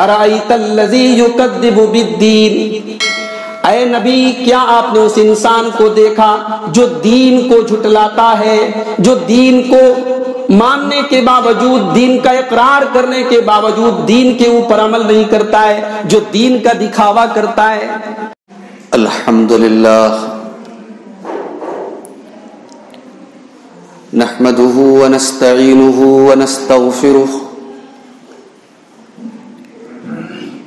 ارأیت الذی یکذب بالدین، اے نبی کیا آپ نے اس انسان کو دیکھا جو دین کو جھٹلاتا ہے، جو دین کو ماننے کے باوجود، دین کا اقرار کرنے کے باوجود دین کے اوپر عمل نہیں کرتا ہے، جو دین کا دکھاوا کرتا ہے۔ الحمدللہ نحمده ونستعینه ونستغفره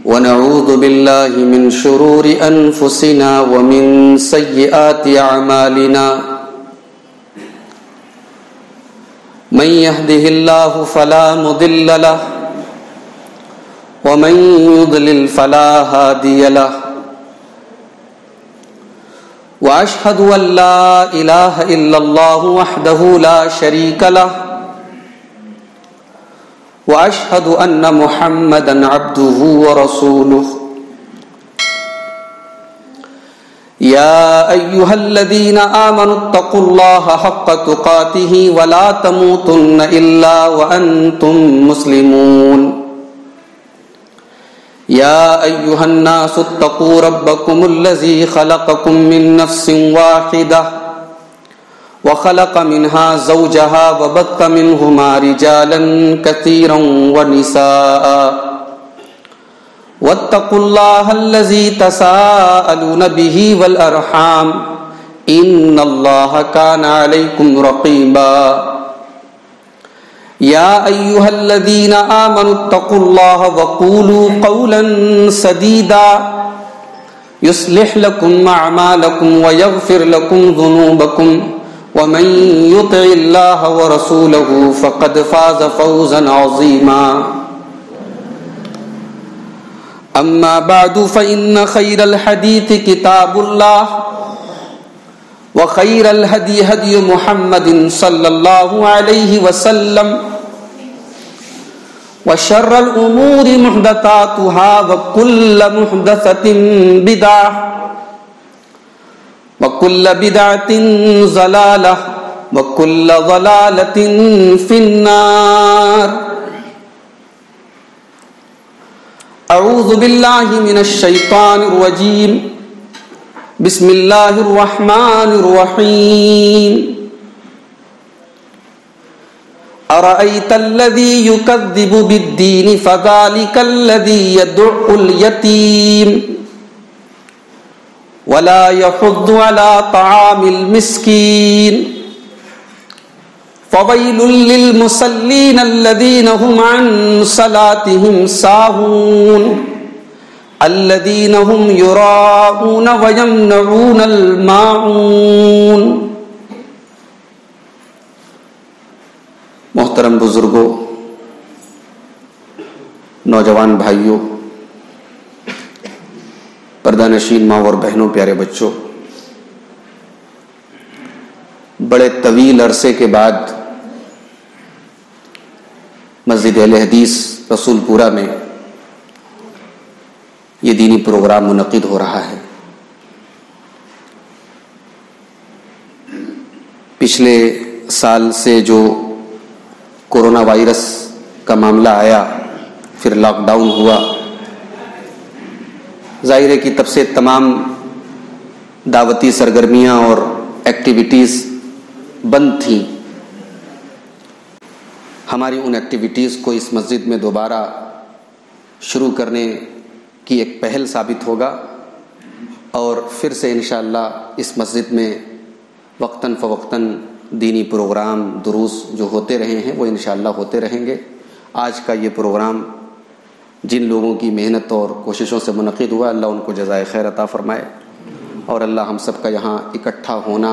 ونعوذ بالله من شرور أنفسنا ومن سيئات أعمالنا، من يهده الله فلا مضل له ومن يضلل فلا هادي له، وأشهد أن لا إله إلا الله وحده لا شريك له، وأشهد أن محمدًا عبده ورسوله، يا أيها الذين آمنوا اتقوا الله حق تقاته ولا تموتن إلا وأنتم مسلمون، يا أيها الناس اتقوا ربكم الذي خلقكم من نفس واحدة وخلق منها زوجها وبث منهما رجالا كثيرا ونساء، واتقوا الله الذي تساءلون به والأرحام إن الله كان عليكم رقيبا، يا أيها الذين آمنوا اتقوا الله وقولوا قولا سديدا يصلح لكم أعمالكم ويغفر لكم ذنوبكم، ومن يطع الله ورسوله فقد فاز فوزا عظيما، أما بعد فإن خير الحديث كتاب الله، وخير الهدي هدي محمد صلى الله عليه وسلم، وشر الأمور محدثاتها وكل محدثة بدعة وكل بدعة ضلالة وكل ضلالة في النار۔ أعوذ بالله من الشيطان الرجيم، بسم الله الرحمن الرحيم، أرأيت الذي يكذب بالدين فذلك الذي يدع اليتيم ولا يحض على طعام المسكين، فويل للمصلين الذين هم عن صلاتهم ساهون الذين هم يراءون ويمنعون الماعون۔ محترم بزرگوں، نوجوان بھائیوں، پردہ نشین ماں اور بہنوں، پیارے بچوں، بڑے طویل عرصے کے بعد مسجد اہل حدیث رسول پورہ میں یہ دینی پروگرام منعقد ہو رہا ہے۔ پچھلے سال سے جو کورونا وائرس کا معاملہ آیا، پھر لاک ڈاؤن ہوا، ظاہر ہے کہ تب سے تمام دعوتی سرگرمیاں اور ایکٹیویٹیز بند تھیں۔ ہماری ان ایکٹیویٹیز کو اس مسجد میں دوبارہ شروع کرنے کی ایک پہل ثابت ہوگا، اور پھر سے انشاءاللہ اس مسجد میں وقتاً فوقتاً دینی پروگرام، دروس جو ہوتے رہے ہیں وہ انشاءاللہ ہوتے رہیں گے۔ آج کا یہ پروگرام جن لوگوں کی محنت اور کوششوں سے منعقد ہوا، اللہ ان کو جزائے خیر عطا فرمائے، اور اللہ ہم سب کا یہاں اکٹھا ہونا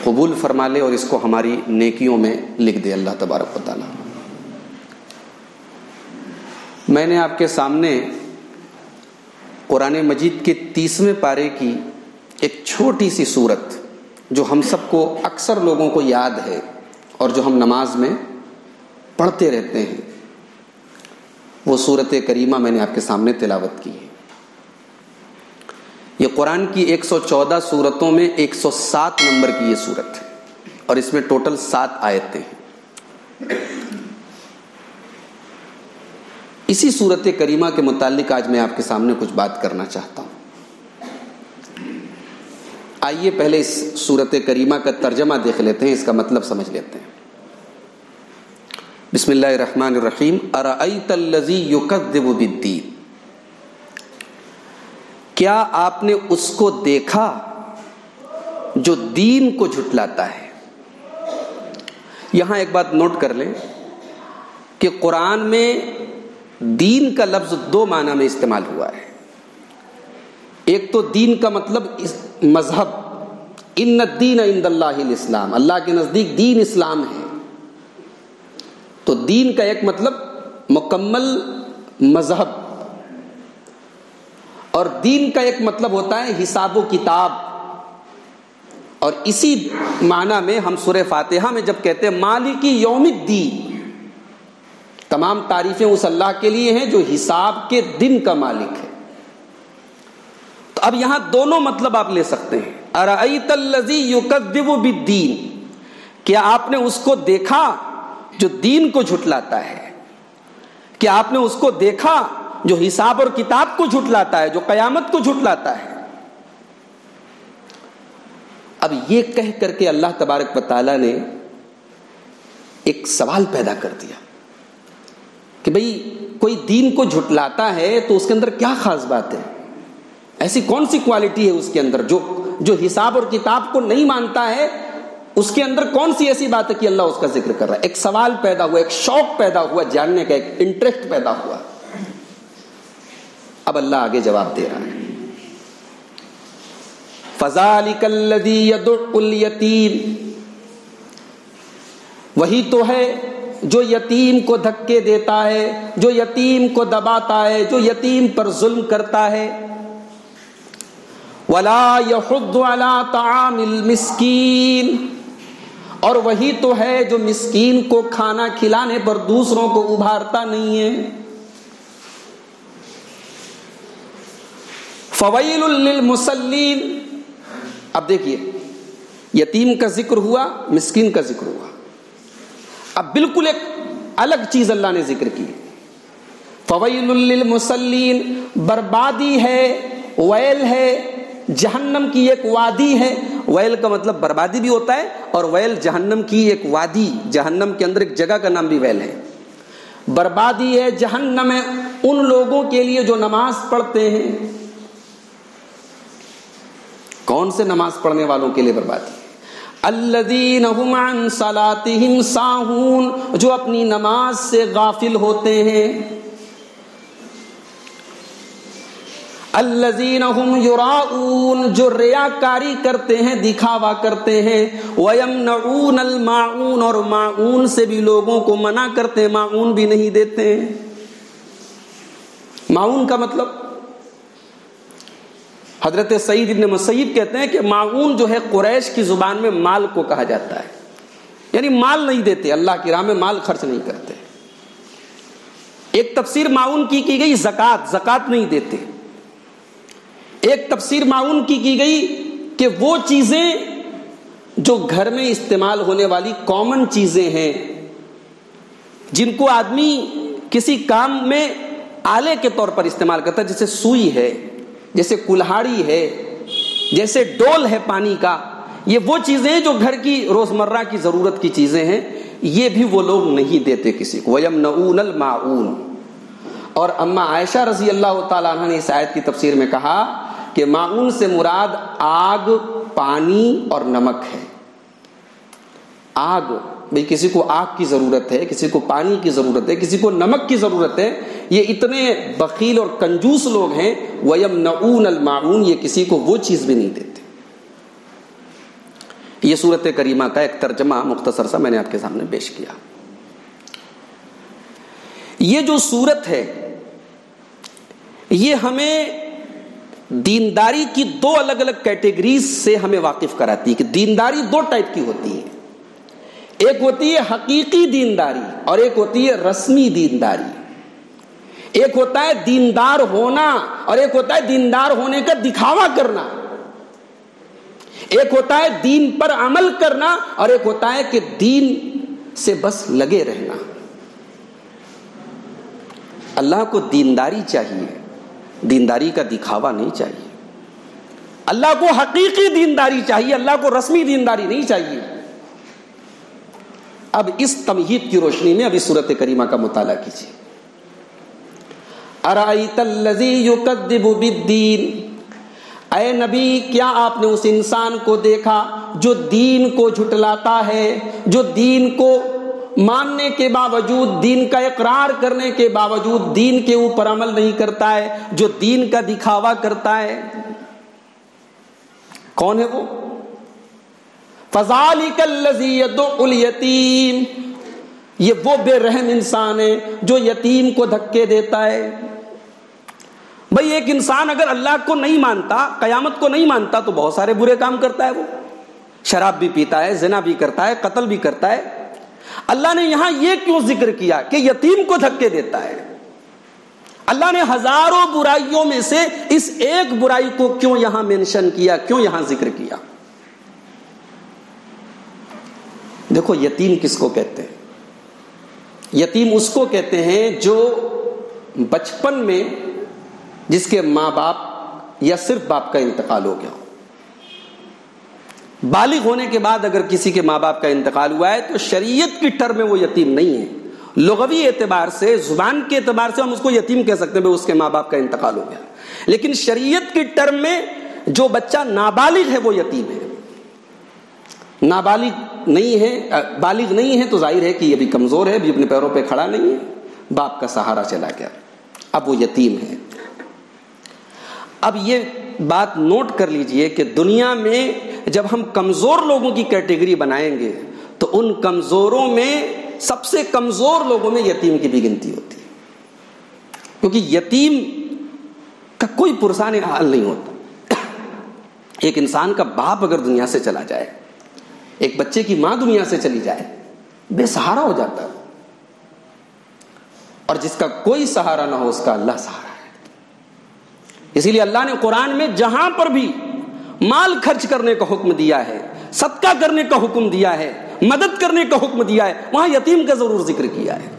قبول فرما لے اور اس کو ہماری نیکیوں میں لکھ دے اللہ تبارک و تعالی۔ میں نے آپ کے سامنے قرآن مجید کے 30ویں پارے کی ایک چھوٹی سی صورت جو ہم سب کو اکثر لوگوں کو یاد ہے اور جو ہم نماز میں پڑھتے رہتے ہیں، وہ سورت کریمہ میں نے آپ کے سامنے تلاوت کی ہے۔ یہ قرآن کی 114 سورتوں میں 107 نمبر کی یہ سورت ہے، اور اس میں ٹوٹل 7 آیتیں ہیں۔ اسی صورت کریمہ کے متعلق آج میں آپ کے سامنے کچھ بات کرنا چاہتا ہوں۔ آئیے پہلے اس صورت کریمہ کا ترجمہ دیکھ لیتے ہیں، اس کا مطلب سمجھ لیتے ہیں۔ بسم اللہ الرحمن الرحیم۔ ارأیت الذی یکذب بالدین، کیا آپ نے اس کو دیکھا جو دین کو جھٹلاتا ہے؟ یہاں ایک بات نوٹ کر لیں کہ قرآن میں دین کا لفظ دو معنی میں استعمال ہوا ہے۔ ایک تو دین کا مطلب مذہب، ان الدین عند اللہ الاسلام، اللہ کے نزدیک دین اسلام ہے۔ تو دین کا ایک مطلب مکمل مذہب، اور دین کا ایک مطلب ہوتا ہے حساب و کتاب۔ اور اسی معنی میں ہم سورہ فاتحہ میں جب کہتے ہیں مالک یوم الدین، تمام تعریفیں اس اللہ کے لیے ہیں جو حساب کے دن کا مالک ہے۔ تو اب یہاں دونوں مطلب آپ لے سکتے ہیں۔ ارأیت الذی یکذب بالدین، کیا آپ نے اس کو دیکھا جو دین کو جھٹلاتا ہے؟ کیا آپ نے اس کو دیکھا جو حساب اور کتاب کو جھٹلاتا ہے، جو قیامت کو جھٹلاتا ہے؟ اب یہ کہہ کر کے اللہ تبارک و تعالیٰ نے ایک سوال پیدا کر دیا کہ بھئی کوئی دین کو جھٹلاتا ہے تو اس کے اندر کیا خاص بات ہے؟ ایسی کون سی کوالٹی ہے اس کے اندر جو حساب اور کتاب کو نہیں مانتا ہے؟ اس کے اندر کون سی ایسی بات ہے کہ اللہ اس کا ذکر کر رہا ہے؟ ایک سوال پیدا ہوا، ایک شوق پیدا ہوا جاننے کا، ایک انٹرسٹ پیدا ہوا۔ اب اللہ آگے جواب دے رہا ہے۔ فَذَلِكَ الَّذِي يَدُعُّ الْيَتِيمَ، وہی تو ہے جو یتیم کو دھکے دیتا ہے، جو یتیم کو دباتا ہے، جو یتیم پر ظلم کرتا ہے۔ وَلَا يَحُضُّ عَلَىٰ طَعَامِ الْمِسْكِينِ، اور وہی تو ہے جو مسکین کو کھانا کھلانے پر دوسروں کو ابھارتا نہیں ہے۔ فَوَيْلٌ لِّلْمُصَلِّينَ، اب دیکھیے یتیم کا ذکر ہوا، مسکین کا ذکر ہوا، اب بالکل ایک الگ چیز اللہ نے ذکر کی۔ فَوَيْلٌ لِّلْمُصَلِّينَ، بربادی ہے، ویل ہے، جہنم کی ایک وادی ہے۔ ویل کا مطلب بربادی بھی ہوتا ہے، اور ویل جہنم کی ایک وادی، جہنم کے اندر ایک جگہ کا نام بھی ویل ہے۔ بربادی ہے، جہنم ہے ان لوگوں کے لیے جو نماز پڑھتے ہیں۔ کون سے نماز پڑھنے والوں کے لیے بربادی؟ الذین ھم عن صلاتہم ساہون، جو اپنی نماز سے غافل ہوتے ہیں۔ الذین ھم یراؤون، جو ریاکاری کرتے ہیں، دکھاوا کرتے ہیں۔ ویمنعون الماعون، اور ماعون سے بھی لوگوں کو منع کرتے ہیں، ماعون بھی نہیں دیتے ہیں۔ ماعون کا مطلب حضرت سعید ابن مسیب کہتے ہیں کہ ماعون جو ہے قریش کی زبان میں مال کو کہا جاتا ہے، یعنی مال نہیں دیتے، اللہ کی راہ میں مال خرچ نہیں کرتے۔ ایک تفسیر ماعون کی گئی زکوٰۃ نہیں دیتے۔ ایک تفسیر ماعون کی گئی کہ وہ چیزیں جو گھر میں استعمال ہونے والی کامن چیزیں ہیں، جن کو آدمی کسی کام میں آلے کے طور پر استعمال کرتا ہے، جیسے سوئی ہے، جیسے کلہاڑی ہے، جیسے ڈول ہے پانی کا، یہ وہ چیزیں جو گھر کی روزمرہ کی ضرورت کی چیزیں ہیں، یہ بھی وہ لوگ نہیں دیتے کسی کو۔ وَيَمْنَعُونَ الْمَاعُونَ۔ اور اما عائشہ رضی اللہ تعالیٰ عنہ نے اس آیت کی تفسیر میں کہا کہ ماعون سے مراد آگ، پانی اور نمک ہے۔ آگ، بھئی کسی کو آگ کی ضرورت ہے، کسی کو پانی کی ضرورت ہے، کسی کو نمک کی ضرورت ہے، یہ اتنے بخیل اور کنجوس لوگ ہیں۔ وَيَمْنَعُونَ الْمَاعُونَ، یہ کسی کو وہ چیز بھی نہیں دیتے۔ یہ سورت کریمہ کا ایک ترجمہ مختصر سا میں نے آپ کے سامنے پیش کیا۔ یہ جو سورت ہے یہ ہمیں دینداری کی دو الگ الگ کیٹیگریز سے ہمیں واقف کراتی ہے کہ دینداری دو ٹائپ کی ہوتی ہے۔ ایک ہوتی ہے حقیقی دینداری اور ایک ہوتی ہے رسمی دینداری۔ ایک ہوتا ہے دیندار ہونا اور ایک ہوتا ہے دیندار ہونے کا دکھاوا کرنا۔ ایک ہوتا ہے دین پر عمل کرنا اور ایک ہوتا ہے کہ دین سے بس لگے رہنا۔ اللہ کو دینداری چاہیے، دینداری کا دکھاوا نہیں چاہیے. اللہ کو حقیقی دینداری چاہیے، اللہ کو رسمی دینداری نہیں چاہیے. اب اس تمہید کی روشنی میں ابھی سورۃ کریمہ کا مطالعہ کیجیے. ارأیت الذی یکذب بالدین، اے نبی کیا آپ نے اس انسان کو دیکھا جو دین کو جھٹلاتا ہے، جو دین کو ماننے کے باوجود، دین کا اقرار کرنے کے باوجود دین کے اوپر عمل نہیں کرتا ہے، جو دین کا دکھاوا کرتا ہے. کون ہے وہ؟ فذالک الذی یدع الیتیم، یہ وہ بے رحم انسان ہے جو یتیم کو دھکے دیتا ہے. بھئی ایک انسان اگر اللہ کو نہیں مانتا، قیامت کو نہیں مانتا، تو بہت سارے برے کام کرتا ہے. وہ شراب بھی پیتا ہے، زنا بھی کرتا ہے، قتل بھی کرتا ہے. اللہ نے یہاں یہ کیوں ذکر کیا کہ یتیم کو دھکے دیتا ہے؟ اللہ نے ہزاروں برائیوں میں سے اس ایک برائی کو کیوں یہاں مینشن کیا، کیوں یہاں ذکر کیا؟ دیکھو یتیم کس کو کہتے ہیں؟ یتیم اس کو کہتے ہیں جو بچپن میں جس کے ماں باپ یا صرف باپ کا انتقال ہو گیا ہو. بالغ ہونے کے بعد اگر کسی کے ماں باپ کا انتقال ہوا ہے تو شریعت کی ٹرم میں وہ یتیم نہیں ہے. لغوی اعتبار سے، زبان کے اعتبار سے ہم اس کو یتیم کہہ سکتے ہیں، اس کے ماں باپ کا انتقال ہو گیا. لیکن شریعت کی ٹرم میں جو بچہ نابالغ ہے وہ یتیم ہے. نابالغ نہیں ہے، بالغ نہیں ہے تو ظاہر ہے کہ یہ بھی کمزور ہے، بھی اپنے پیروں پہ کھڑا نہیں ہے، باپ کا سہارا چلا گیا، اب وہ یتیم ہے. اب یہ بات نوٹ کر لیجئے کہ دنیا میں جب ہم کمزور لوگوں کی کیٹیگری بنائیں گے تو ان کمزوروں میں سب سے کمزور لوگوں میں یتیم کی بھی گنتی ہوتی ہے، کیونکہ یتیم کا کوئی پرسان حال نہیں ہوتا. ایک انسان کا باپ اگر دنیا سے چلا جائے، ایک بچے کی ماں دنیا سے چلی جائے، بے سہارا ہو جاتا ہے. اور جس کا کوئی سہارا نہ ہو اس کا اللہ سہارا ہے. اسی لیے اللہ نے قرآن میں جہاں پر بھی مال خرچ کرنے کا حکم دیا ہے، صدقہ کرنے کا حکم دیا ہے، مدد کرنے کا حکم دیا ہے، وہاں یتیم کا ضرور ذکر کیا ہے.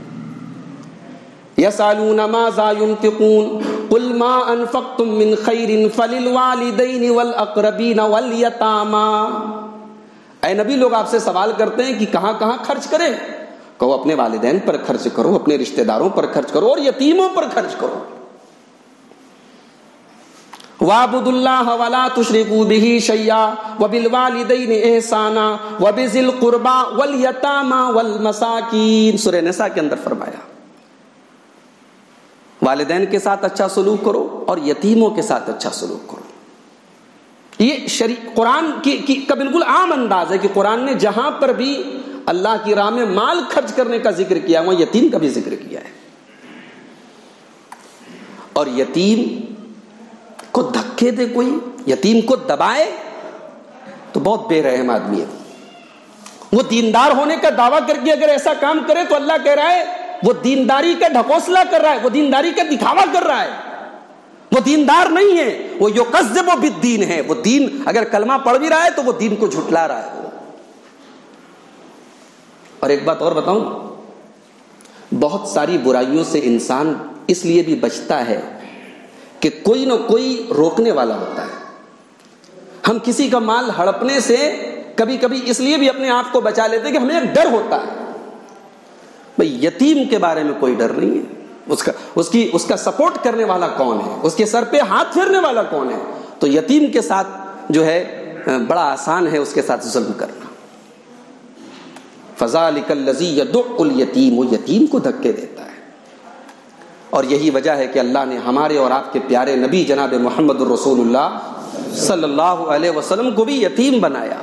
یسألون ماذا ينفقون قل ما انفقتم من خیر فللوالدین والاقربین والیتامی. اے نبی لوگ آپ سے سوال کرتے ہیں کہ کہاں کہاں خرچ کریں. کہو اپنے والدین پر خرچ کرو، اپنے رشتہ داروں پر خرچ کرو اور یتیموں پر خرچ کرو. وَاعْبُدُوا اللَّهَ وَلَا تُشْرِكُوا بِهِ شَيْئًا وَبِالْوَالِدَيْنِ إِحْسَانًا وَبِذِي الْقُرْبَى وَالْيَتَامَى وَالْمَسَاكِينِ. سورہ نساء کے اندر فرمایا والدین کے ساتھ اچھا سلوک کرو اور یتیموں کے ساتھ اچھا سلوک کرو. یہ قرآن کا بالکل عام انداز ہے کہ قرآن نے جہاں پر بھی اللہ کی راہ میں مال خرچ کرنے کا ذکر کیا وہاں یتیم کا بھی ذکر کیا ہے. اور یتیم کو دھکے دے، کوئی یتیم کو دبائے تو بہت بے رحم آدمی ہے. وہ دیندار ہونے کا دعویٰ کر کے اگر ایسا کام کرے تو اللہ کہہ رہا ہے وہ دینداری کا ڈھکوسلا کر رہا ہے، وہ دینداری کا دکھاوا کر رہا ہے. وہ دیندار نہیں ہے، وہ یکذب بالدین ہے. وہ دین اگر کلمہ پڑھ بھی رہا ہے تو وہ دین کو جھٹلا رہا ہے. اور ایک بات اور بتاؤں، بہت ساری برائیوں سے انسان اس لیے بھی بچتا ہے کہ کوئی نہ کوئی روکنے والا ہوتا ہے. ہم کسی کا مال ہڑپنے سے کبھی کبھی اس لیے بھی اپنے آپ کو بچا لیتے کہ ہمیں ایک ڈر ہوتا ہے. بھئی یتیم کے بارے میں کوئی ڈر نہیں ہے، اس کا سپورٹ کرنے والا کون ہے، اس کے سر پہ ہاتھ پھیرنے والا کون ہے. تو یتیم کے ساتھ جو ہے بڑا آسان ہے اس کے ساتھ ظلم کرنا. فذالک الذی یدع الیتیم، وہ یتیم کو دھکے دیتا ہے. اور یہی وجہ ہے کہ اللہ نے ہمارے اور آپ کے پیارے نبی جناب محمد الرسول اللہ صلی اللہ علیہ وسلم کو بھی یتیم بنایا.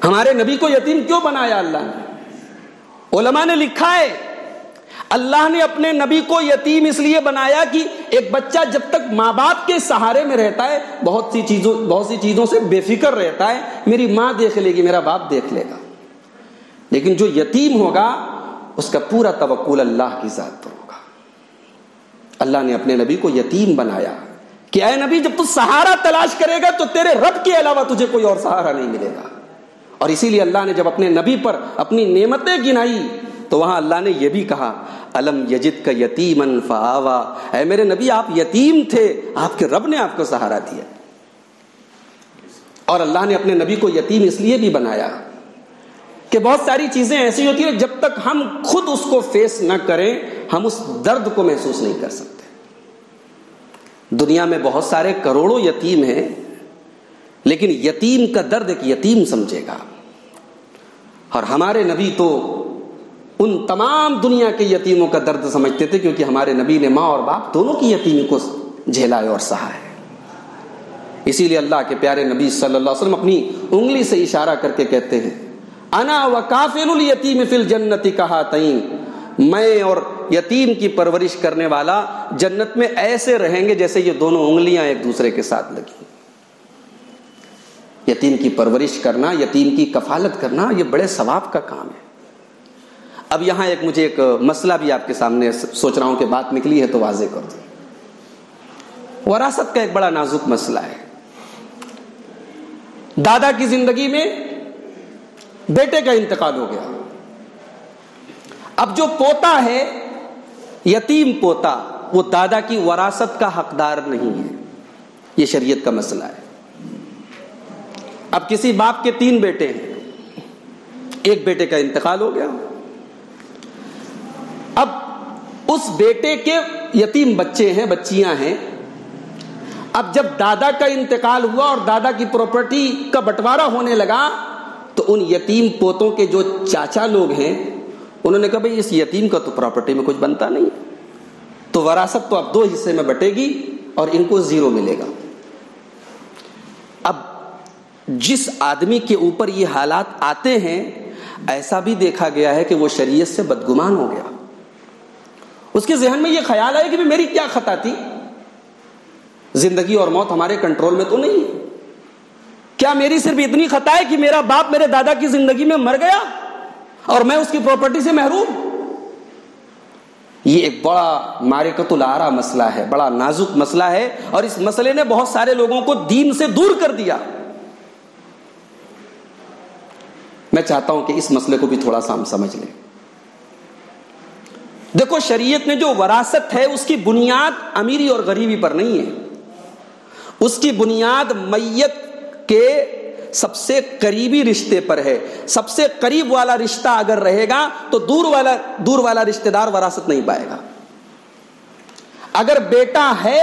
ہمارے نبی کو یتیم کیوں بنایا اللہ نے؟ علماء نے لکھا ہے اللہ نے اپنے نبی کو یتیم اس لیے بنایا کہ ایک بچہ جب تک ماں باپ کے سہارے میں رہتا ہے بہت سی چیزوں سے بے فکر رہتا ہے. میری ماں دیکھ لے گی، میرا باپ دیکھ لے گا. لیکن جو یتیم ہوگا اس کا پورا توکل اللہ کی ذات پر ہوگا. اللہ نے اپنے نبی کو یتیم بنایا کہ اے نبی جب تو سہارا تلاش کرے گا تو تیرے رب کے علاوہ تجھے کوئی اور سہارا نہیں ملے گا. اور اسی لیے اللہ نے جب اپنے نبی پر اپنی نعمتیں گنائی تو وہاں اللہ نے یہ بھی کہا الم یجد کا یتیمن فآوا، اے میرے نبی آپ یتیم تھے، آپ کے رب نے آپ کو سہارا دیا. اور اللہ نے اپنے نبی کو یتیم اس لیے بھی بنایا کہ بہت ساری چیزیں ایسی ہوتی ہیں جب تک ہم خود اس کو فیس نہ کریں ہم اس درد کو محسوس نہیں کر سکتے. دنیا میں بہت سارے کروڑوں یتیم ہیں، لیکن یتیم کا درد ایک یتیم سمجھے گا. اور ہمارے نبی تو ان تمام دنیا کے یتیموں کا درد سمجھتے تھے، کیونکہ ہمارے نبی نے ماں اور باپ دونوں کی یتیمی کو جھیلا ہے اور سہا ہے. اسی لیے اللہ کے پیارے نبی صلی اللہ علیہ وسلم اپنی انگلی سے اشارہ کر کے کہتے ہیں انا وکافل الیتیم فی الجنت کہاتین، میں اور یتیم کی پرورش کرنے والا جنت میں ایسے رہیں گے جیسے یہ دونوں انگلیاں ایک دوسرے کے ساتھ لگی. یتیم کی پرورش کرنا، یتیم کی کفالت کرنا، یہ بڑے ثواب کا کام ہے. اب یہاں مجھے ایک مسئلہ بھی آپ کے سامنے سوچ رہا ہوں کہ بات نکلی ہے تو واضح کر دوں. وراثت کا ایک بڑا نازک مسئلہ ہے. دادا کی زندگی میں بیٹے کا انتقال ہو گیا. اب جو پوتا ہے، یتیم پوتا، وہ دادا کی وراثت کا حقدار نہیں ہے. یہ شریعت کا مسئلہ ہے. اب کسی باپ کے 3 بیٹے ہیں، ایک بیٹے کا انتقال ہو گیا. اب اس بیٹے کے یتیم بچے ہیں، بچیاں ہیں. اب جب دادا کا انتقال ہوا اور دادا کی پراپرٹی کا بٹوارا ہونے لگا تو ان یتیم پوتوں کے جو چاچا لوگ ہیں انہوں نے کہا بھئی اس یتیم کا تو پراپرٹی میں کچھ بنتا نہیں، تو وراثت تو اب 2 حصے میں بٹے گی اور ان کو 0 ملے گا. اب جس آدمی کے اوپر یہ حالات آتے ہیں ایسا بھی دیکھا گیا ہے کہ وہ شریعت سے بدگمان ہو گیا. اس کے ذہن میں یہ خیال آیا کہ میری کیا خطا تھی، زندگی اور موت ہمارے کنٹرول میں تو نہیں ہے. کیا میری صرف اتنی خطا ہے کہ میرا باپ میرے دادا کی زندگی میں مر گیا اور میں اس کی پراپرٹی سے محروم؟ یہ ایک بڑا معرکۃ العارہ مسئلہ ہے، بڑا نازک مسئلہ ہے، اور اس مسئلے نے بہت سارے لوگوں کو دین سے دور کر دیا. میں چاہتا ہوں کہ اس مسئلے کو بھی تھوڑا سا ہم سمجھ لیں. دیکھو شریعت نے جو وراثت ہے اس کی بنیاد امیری اور غریبی پر نہیں ہے. اس کی بنیاد میت کے سب سے قریبی رشتے پر ہے. سب سے قریب والا رشتہ اگر رہے گا تو دور والا رشتہ دار وراثت نہیں پائے گا. اگر بیٹا ہے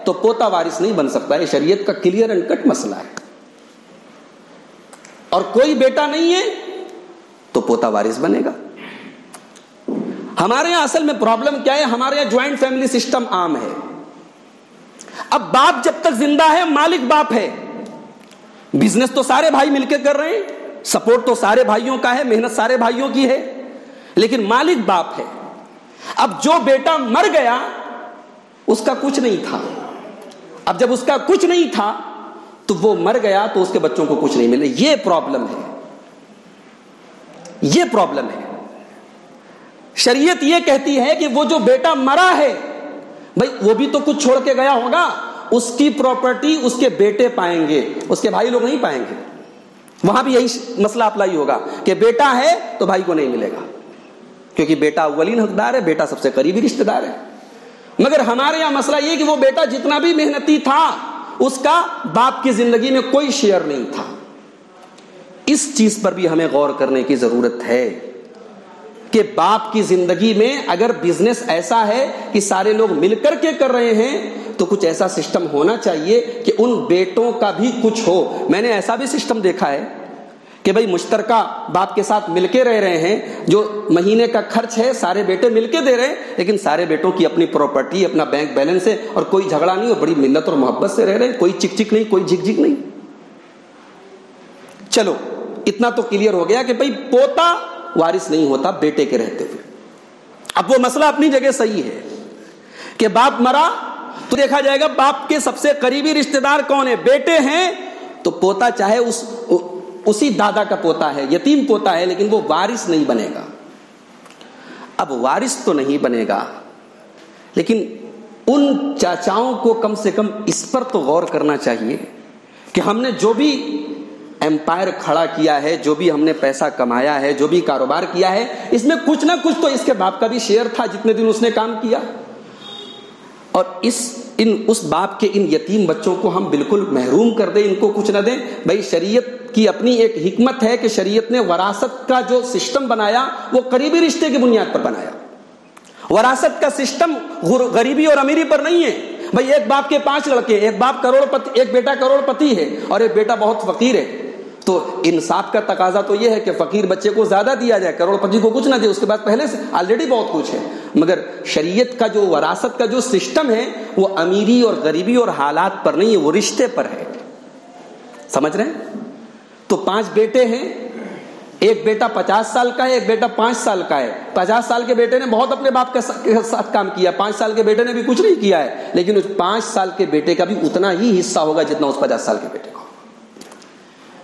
تو پوتا وارث نہیں بن سکتا ہے. شریعت کا کلیئر اینڈ کٹ مسئلہ ہے. اور کوئی بیٹا نہیں ہے تو پوتا وارث بنے گا. ہمارے یہاں اصل میں پرابلم کیا ہے؟ ہمارے یہاں جوائنٹ فیملی سسٹم عام ہے. اب باپ جب تک زندہ ہے مالک باپ ہے. بزنس تو سارے بھائی مل کے کر رہے ہیں، سپورٹ تو سارے بھائیوں کا ہے، محنت سارے بھائیوں کی ہے، لیکن مالک باپ ہے. اب جو بیٹا مر گیا اس کا کچھ نہیں تھا. اب جب اس کا کچھ نہیں تھا تو وہ مر گیا تو اس کے بچوں کو کچھ نہیں ملے. یہ پرابلم ہے. یہ پرابلم ہے. شریعت یہ کہتی ہے کہ وہ جو بیٹا مرا ہے بھائی وہ بھی تو کچھ چھوڑ کے گیا ہوگا، اس کی پراپرٹی اس کے بیٹے پائیں گے، اس کے بھائی لوگ نہیں پائیں گے. وہاں بھی یہی مسئلہ اپلائی ہوگا کہ بیٹا ہے تو بھائی کو نہیں ملے گا، کیونکہ بیٹا اولین حقدار ہے، بیٹا سب سے قریبی رشتہ دار ہے. مگر ہمارے یہاں مسئلہ یہ کہ وہ بیٹا جتنا بھی محنتی تھا اس کا باپ کی زندگی میں کوئی شیئر نہیں تھا. اس چیز پر بھی ہمیں غور کرنے کی ضرورت ہے کہ باپ کی زندگی میں اگر بزنس ایسا ہے کہ سارے لوگ مل کر کے کر رہے ہیں تو کچھ ایسا سسٹم ہونا چاہیے کہ ان بیٹوں کا بھی کچھ ہو. میں نے ایسا بھی سسٹم دیکھا ہے کہ بھائی مشترکہ باپ کے ساتھ مل کے رہ رہے ہیں، جو مہینے کا خرچ ہے سارے بیٹے مل کے دے رہے ہیں، لیکن سارے بیٹوں کی اپنی پراپرٹی، اپنا بینک بیلنس ہے اور کوئی جھگڑا نہیں، اور بڑی ملت اور محبت سے رہ رہے ہیں، کوئی چک چک نہیں، کوئی جھک جھک نہیں. چلو اتنا تو کلیئر ہو گیا کہ بھائی پوتا وارث نہیں ہوتا بیٹے کے رہتے ہوئے. اب وہ مسئلہ اپنی جگہ صحیح ہے کہ باپ مرا تو دیکھا جائے گا باپ کے سب سے قریبی رشتہ دار کون ہے؟ بیٹے ہیں. تو پوتا چاہے اسی دادا کا پوتا ہے، یتیم پوتا ہے، لیکن وہ وارث نہیں بنے گا. اب وارث تو نہیں بنے گا، لیکن ان چاچاؤں کو کم سے کم اس پر تو غور کرنا چاہیے کہ ہم نے جو بھی ایمپائر کھڑا کیا ہے، جو بھی ہم نے پیسہ کمایا ہے، جو بھی کاروبار کیا ہے، اس میں کچھ نہ کچھ تو اس کے باپ کا بھی شیئر تھا جتنے دن اس نے کام کیا. اور اس باپ کے ان یتیم بچوں کو ہم بالکل محروم کر دیں، ان کو کچھ نہ دیں. بھائی شریعت کی اپنی ایک حکمت ہے کہ شریعت نے وراثت کا جو سسٹم بنایا وہ قریبی رشتے کی بنیاد پر بنایا. وراثت کا سسٹم غریبی اور امیری پر نہیں ہے. بھائی ایک باپ کے 5 لڑکے، ایک باپ کروڑپتی، ایک بیٹا کروڑپتی ہے اور ایک بیٹا بہت فقیر ہے، تو انصاف کا تقاضا تو یہ ہے کہ فقیر بچے کو زیادہ دیا جائے، کروڑپتی کو کچھ نہ دے، اس کے بعد پہلے سے آلریڈی بہت کچھ ہے. مگر شریعت کا جو وراثت کا جو سسٹم ہے وہ امیری اور غریبی اور حالات پر نہیں ہے، وہ رشتے پر ہے. سمجھ رہے ہیں؟ تو 5 بیٹے ہیں، ایک بیٹا 50 سال کا ہے، ایک بیٹا 5 سال کا ہے. 50 سال کے بیٹے نے بہت اپنے باپ کے ساتھ کام کیا، 5 سال کے بیٹے نے بھی کچھ نہیں کیا ہے، لیکن اس 5 سال کے بیٹے کا بھی اتنا ہی حصہ ہوگا جتنا اس 50 سال کے بیٹے کا.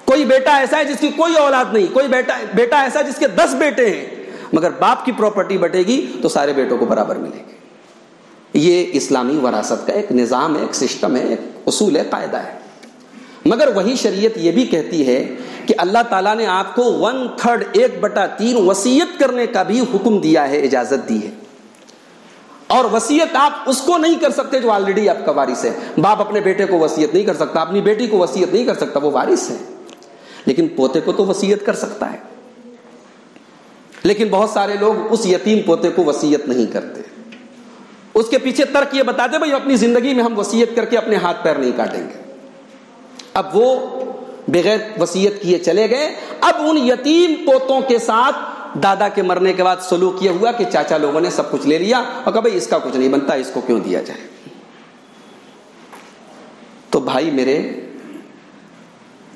کوئی بیٹا ایسا ہے جس کی کوئی اولاد نہیں، کوئی بیٹا ایسا جس کے 10 بیٹے ہیں، مگر باپ کی پراپرٹی بٹے گی تو سارے بیٹوں کو برابر ملے گی. یہ اسلامی وراثت کا ایک نظام ہے، ایک سسٹم ہے، ایک اصول ہے، قاعدہ ہے. مگر وہی شریعت یہ بھی کہتی ہے کہ اللہ تعالیٰ نے آپ کو 1/3 1/3 وصیت کرنے کا بھی حکم دیا ہے، اجازت دی ہے. اور وصیت آپ اس کو نہیں کر سکتے جو آلریڈی آپ کا وارث ہے. باپ اپنے بیٹے کو وصیت نہیں کر سکتا، اپنی بیٹی کو وصیت نہیں کر سکتا، وہ وارث ہے. لیکن پوتے کو تو وصیت کر سکتا ہے. لیکن بہت سارے لوگ اس یتیم پوتے کو وصیت نہیں کرتے. اس کے پیچھے ترک یہ بتاتے بھائی اپنی زندگی میں ہم وصیت کر کے اپنے ہاتھ پیر نہیں کاٹیں گے. اب وہ بغیر وصیت کیے چلے گئے. اب ان یتیم پوتوں کے ساتھ دادا کے مرنے کے بعد سلوک یہ ہوا کہ چاچا لوگوں نے سب کچھ لے لیا اور کہا بھائی اس کا کچھ نہیں بنتا، اس کو کیوں دیا جائے. تو بھائی میرے،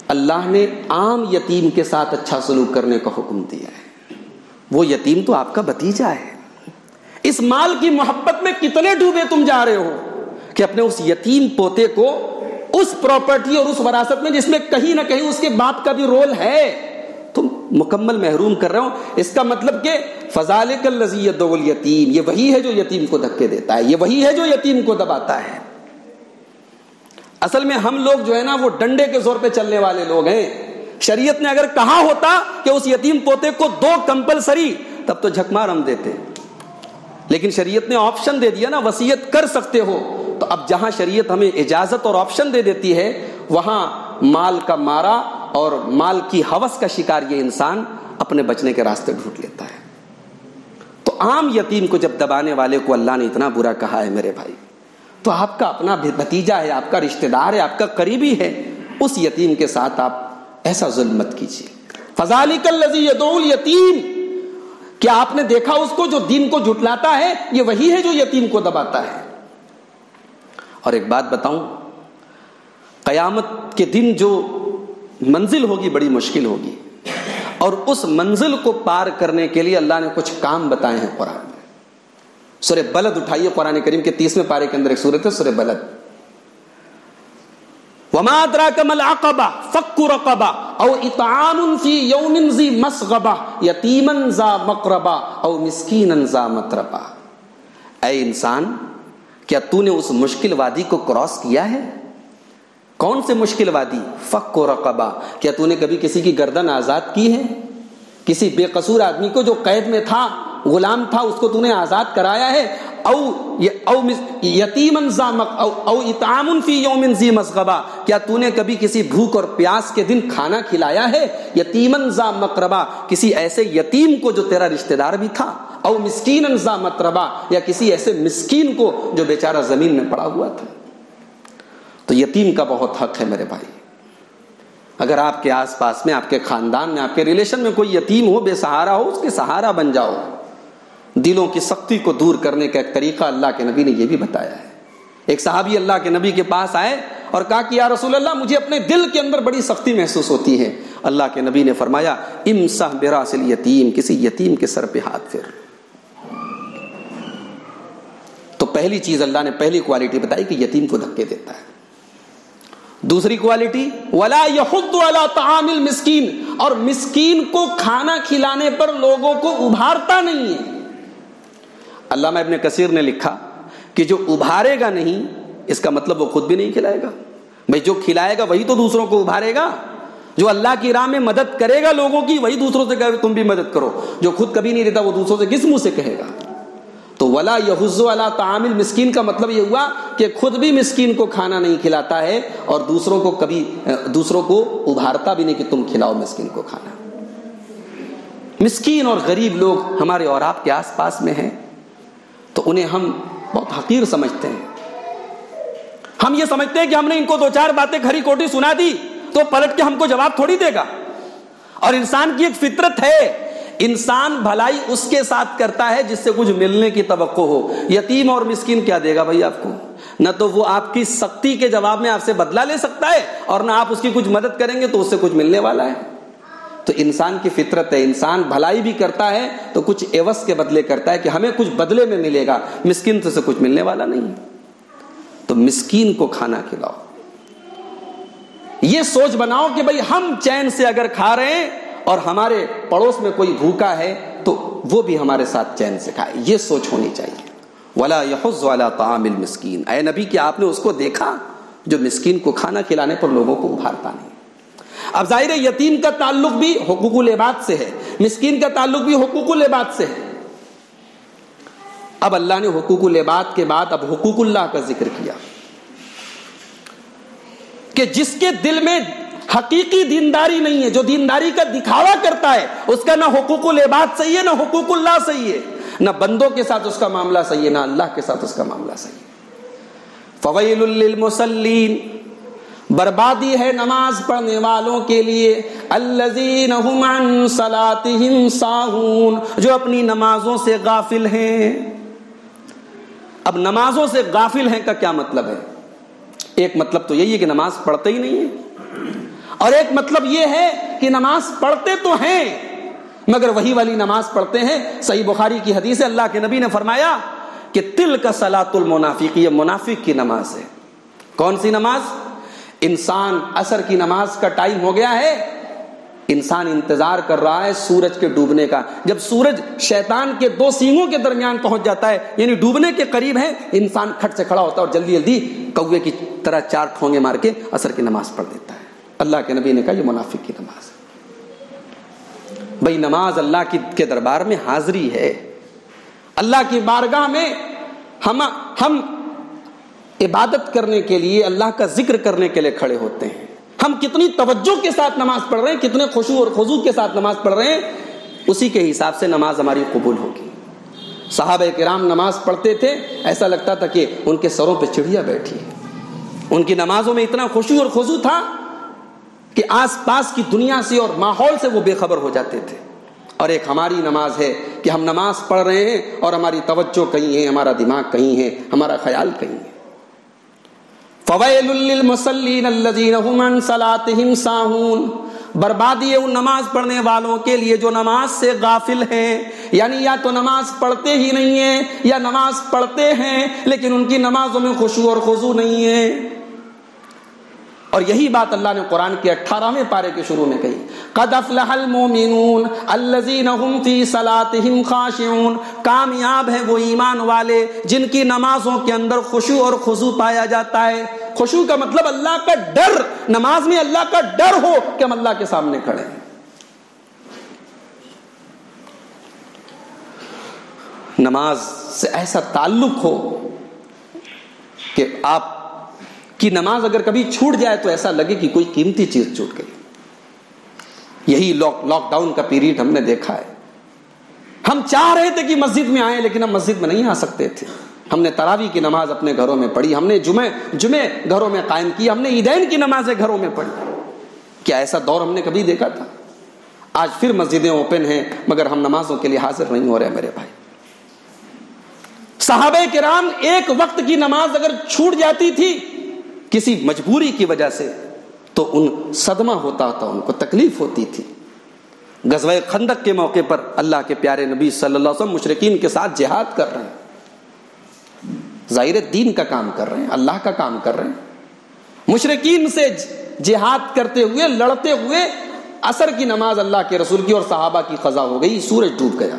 اللہ نے عام یتیم کے ساتھ اچھا سلوک کرنے کا حکم دیا ہے. وہ یتیم تو آپ کا بھتیجا ہے. اس مال کی محبت میں کتنے ڈوبے تم جا رہے ہو کہ اپنے اس یتیم پوتے کو اس پراپرٹی اور اس وراثت میں جس میں کہیں نہ کہیں اس کے باپ کا بھی رول ہے تم مکمل محروم کر رہے ہو. اس کا مطلب کہ فذالک الذی یدعو الیتیم، یہ وہی ہے جو یتیم کو دھکے دیتا ہے، یہ وہی ہے جو یتیم کو دباتا ہے. اصل میں ہم لوگ جو ہے نا وہ ڈنڈے کے زور پہ چلنے والے لوگ ہیں. شریعت نے اگر کہا ہوتا کہ اس یتیم پوتے کو 2 کمپلسری، تب تو جھک مار ہم دیتے. لیکن شریعت نے آپشن دے دیا نا، وصیت کر سکتے ہو. تو اب جہاں شریعت ہمیں اجازت اور آپشن دے دیتی ہے، وہاں مال کا مارا اور مال کی ہوس کا شکار یہ انسان اپنے بچنے کے راستے ڈھونڈ لیتا ہے. تو عام یتیم کو جب دبانے والے کو اللہ نے اتنا برا کہا ہے میرے بھائی، تو آپ کا اپنا بھتیجا ہے، آپ کا رشتہ دار ہے، آپ کا قریبی ہے، اس یتیم کے ساتھ آپ ایسا ظلم مت کیجیے. فذالک الذی یدعو الیتیم، کیا آپ نے دیکھا اس کو جو دین کو جھٹلاتا ہے؟ یہ وہی ہے جو یتیم کو دباتا ہے. اور ایک بات بتاؤں، قیامت کے دن جو منزل ہوگی بڑی مشکل ہوگی، اور اس منزل کو پار کرنے کے لیے اللہ نے کچھ کام بتائے ہیں قرآن میں. سورہ بلد اٹھائیے، قرآن کریم کے 30ویں پارے کے اندر ایک سورت ہے سورہ بلد. وما ادراک ما العقبہ فک رقبہ او اطعام فی یوم ذی مسغبہ یتیما ذا مقربہ او مسکینا ذا متربہ. اے انسان، کیا تو نے اس مشکل وادی کو کراس کیا ہے؟ کون سے مشکل وادی؟ فک و رقبہ. کیا تو نے کبھی کسی کی گردن آزاد کی ہے؟ کسی بے قصور آدمی کو جو قید میں تھا، غلام تھا، اس کو تو نے آزاد کرایا ہے؟ او یتیما ذا او اطعام فی یوم ذی مسغبہ، کیا تو نے کبھی کسی بھوک اور پیاس کے دن کھانا کھلایا ہے؟ یتیما ذا مقربہ، کسی ایسے یتیم کو جو تیرا رشتہ دار بھی تھا. او مسکینا ذا متربہ، یا کسی ایسے مسکین کو جو بیچارہ زمین میں پڑا ہوا تھا. تو یتیم کا بہت حق ہے میرے بھائی. اگر آپ کے آس پاس میں، آپ کے خاندان میں، آپ کے ریلیشن میں کوئی یتیم ہو، بے سہارا ہو، اس کے سہارا بن جاؤ. دلوں کی سختی کو دور کرنے کا ایک طریقہ اللہ کے نبی نے یہ بھی بتایا ہے. ایک صحابی اللہ کے نبی کے پاس آئے اور کہا کہ یا رسول اللہ، مجھے اپنے دل کے اندر بڑی سختی محسوس ہوتی ہے. اللہ کے نبی نے فرمایا امسح براس الیتیم، کسی یتیم کے سر پہ ہاتھ پھیر. تو پہلی چیز اللہ نے پہلی کوالٹی بتائی کہ یتیم کو دھکے دیتا ہے. دوسری کوالٹی ولا یحض علی طعام المسکین، اور مسکین کو کھانا کھلانے پر لوگوں کو ابھارتا نہیں ہے. علامہ ابن کثیر نے لکھا کہ جو ابھارے گا نہیں، اس کا مطلب وہ خود بھی نہیں کھلائے گا. بھئی جو کھلائے گا وہی تو دوسروں کو ابھارے گا. جو اللہ کی راہ میں مدد کرے گا لوگوں کی وہی دوسروں سے کہے تم بھی مدد کرو. جو خود کبھی نہیں دیتا وہ دوسروں سے کس منہ سے کہے گا؟ تو ولا یحض علی طعام المسکین کا مطلب یہ ہوا کہ خود بھی مسکین کو کھانا نہیں کھلاتا ہے اور دوسروں کو ابھارتا بھی نہیں کہ تم کھلاؤ مسکین کو کھانا. مسکین اور غریب لوگ ہمارے اور آپ کے آس پاس میں ہیں تو انہیں ہم بہت حقیر سمجھتے ہیں. ہم یہ سمجھتے ہیں کہ ہم نے ان کو دو چار باتیں کھری کوٹی سنا دی تو پلٹ کے ہم کو جواب تھوڑی دے گا. اور انسان کی ایک فطرت ہے, انسان بھلائی اس کے ساتھ کرتا ہے جس سے کچھ ملنے کی توقع ہو. یتیم اور مسکین کیا دے گا بھائی آپ کو؟ نہ تو وہ آپ کی سختی کے جواب میں آپ سے بدلہ لے سکتا ہے اور نہ آپ اس کی کچھ مدد کریں گے تو اس سے کچھ ملنے والا ہے. تو انسان کی فطرت ہے, انسان بھلائی بھی کرتا ہے تو کچھ عوض کے بدلے کرتا ہے کہ ہمیں کچھ بدلے میں ملے گا. مسکین سے کچھ ملنے والا نہیں ہے. تو مسکین کو کھانا کھلاؤ. یہ سوچ بناؤ کہ بھئی ہم چین سے اگر کھا رہے ہیں اور ہمارے پڑوس میں کوئی بھوکا ہے تو وہ بھی ہمارے ساتھ چین سے کھائے. یہ سوچ ہونی چاہیے. ولا یحض علی طعام المسکین. اے نبی کیا آپ نے اس کو دیکھا جو مسکین کو کھانا کھلانے پر لوگوں کو ابھارتا نہیں؟ اب ظاہر ہے یتیم کا تعلق بھی حقوق العباد سے ہے, مسکین کا تعلق بھی حقوق العباد سے ہے. اب اللہ نے حقوق العباد کے بعد اب حقوق اللہ کا ذکر کیا کہ جس کے دل میں حقیقی دینداری نہیں ہے, جو دینداری کا دکھاوا کرتا ہے, اس کا نہ حقوق العباد صحیح ہے نہ حقوق اللہ صحیح ہے, نہ بندوں کے ساتھ اس کا معاملہ صحیح ہے نہ اللہ کے ساتھ اس کا معاملہ صحیح ہے. فویل للمصلین, بربادی ہے نماز پڑھنے والوں کے لیے, الذین هم عن صلاتهم ساہون, جو اپنی نمازوں سے غافل ہیں. اب نمازوں سے غافل ہیں کا کیا مطلب ہے؟ ایک مطلب تو یہی ہے کہ نماز پڑھتے ہی نہیں ہے, اور ایک مطلب یہ ہے کہ نماز پڑھتے تو ہیں مگر وہی والی نماز پڑھتے ہیں. صحیح بخاری کی حدیث ہے, اللہ کے نبی نے فرمایا کہ تلک صلاۃ المنافق, یہ منافق کی نماز ہے. کون سی نماز؟ انسان عصر کی نماز کا ٹائم ہو گیا ہے, انسان انتظار کر رہا ہے سورج کے ڈوبنے کا. جب سورج شیطان کے دو سینگوں کے درمیان پہنچ جاتا ہے, یعنی ڈوبنے کے قریب ہے, انسان کھٹ سے کھڑا ہوتا ہے اور جلدی جلدی کوے کی طرح 4 ٹھونگے مار کے عصر کی نماز پڑھ دیتا ہے. اللہ کے نبی نے کہا یہ منافق کی نماز ہے. بھئی نماز اللہ کے دربار میں حاضری ہے. اللہ کی بارگاہ میں ہم عبادت کرنے کے لیے, اللہ کا ذکر کرنے کے لیے کھڑے ہوتے ہیں. ہم کتنی توجہ کے ساتھ نماز پڑھ رہے ہیں, کتنے خشوع اور خضوع کے ساتھ نماز پڑھ رہے ہیں, اسی کے حساب سے نماز ہماری قبول ہوگی. صحابہ کرام نماز پڑھتے تھے, ایسا لگتا تھا کہ ان کے سروں پہ چڑیا بیٹھی ہے. ان کی نمازوں میں اتنا خشوع اور خضوع تھا کہ آس پاس کی دنیا سے اور ماحول سے وہ بے خبر ہو جاتے تھے. اور ایک ہماری نماز ہے کہ ہم نماز پڑھ رہے ہیں اور ہماری توجہ کہیں ہے, ہمارا دماغ کہیں ہے, ہمارا خیال کہیں ہے. فویل للمصلین الذین هم عن صلاتهم ساہون, بربادی ہے ان نماز پڑھنے والوں کے لیے جو نماز سے غافل ہیں. یعنی یا تو نماز پڑھتے ہی نہیں ہیں یا نماز پڑھتے ہیں لیکن ان کی نمازوں میں خشوع اور خضوع نہیں ہے. اور یہی بات اللہ نے قرآن کے 18ویں پارے کے شروع میں کہی, قد افلح المؤمنون الذین هم فی صلاتهم خاشعون. کامیاب ہیں وہ ایمان والے جن کی نمازوں کے اندر خشوع اور خضوع پایا جاتا ہے. خشوع کا مطلب اللہ کا ڈر, نماز میں اللہ کا ڈر ہو کہ ہم اللہ کے سامنے کھڑے ہیں. نماز سے ایسا تعلق ہو کہ آپ کی نماز اگر کبھی چھوٹ جائے تو ایسا لگے کہ کوئی قیمتی چیز چھوٹ گئی. یہی لاک ڈاؤن کا پیریڈ ہم نے دیکھا ہے. ہم چاہ رہے تھے کہ مسجد میں آئیں لیکن ہم مسجد میں نہیں آ سکتے تھے. ہم نے تراویح کی نماز اپنے گھروں میں پڑھی, ہم نے جمعے گھروں میں قائم کی, ہم نے عیدین کی نمازیں گھروں میں پڑھی. کیا ایسا دور ہم نے کبھی دیکھا تھا؟ آج پھر مسجدیں اوپن ہیں مگر ہم نمازوں کے لیے حاضر نہیں ہو رہے میرے بھائی. صحابہ کرام ایک وقت کی نماز اگر چھوٹ جاتی تھی کسی مجبوری کی وجہ سے تو ان صدمہ ہوتا تھا, ان کو تکلیف ہوتی تھی. غزوہ خندق کے موقع پر اللہ کے پیارے نبی صلی اللہ علیہ وسلم مشرکین کے ساتھ جہاد کر رہے ہیں. ظاہر دین کا کام کر رہے ہیں, اللہ کا کام کر رہے ہیں. مشرکین سے جہاد کرتے ہوئے, لڑتے ہوئے عصر کی نماز اللہ کے رسول کی اور صحابہ کی قضا ہو گئی, سورج ڈوب گیا.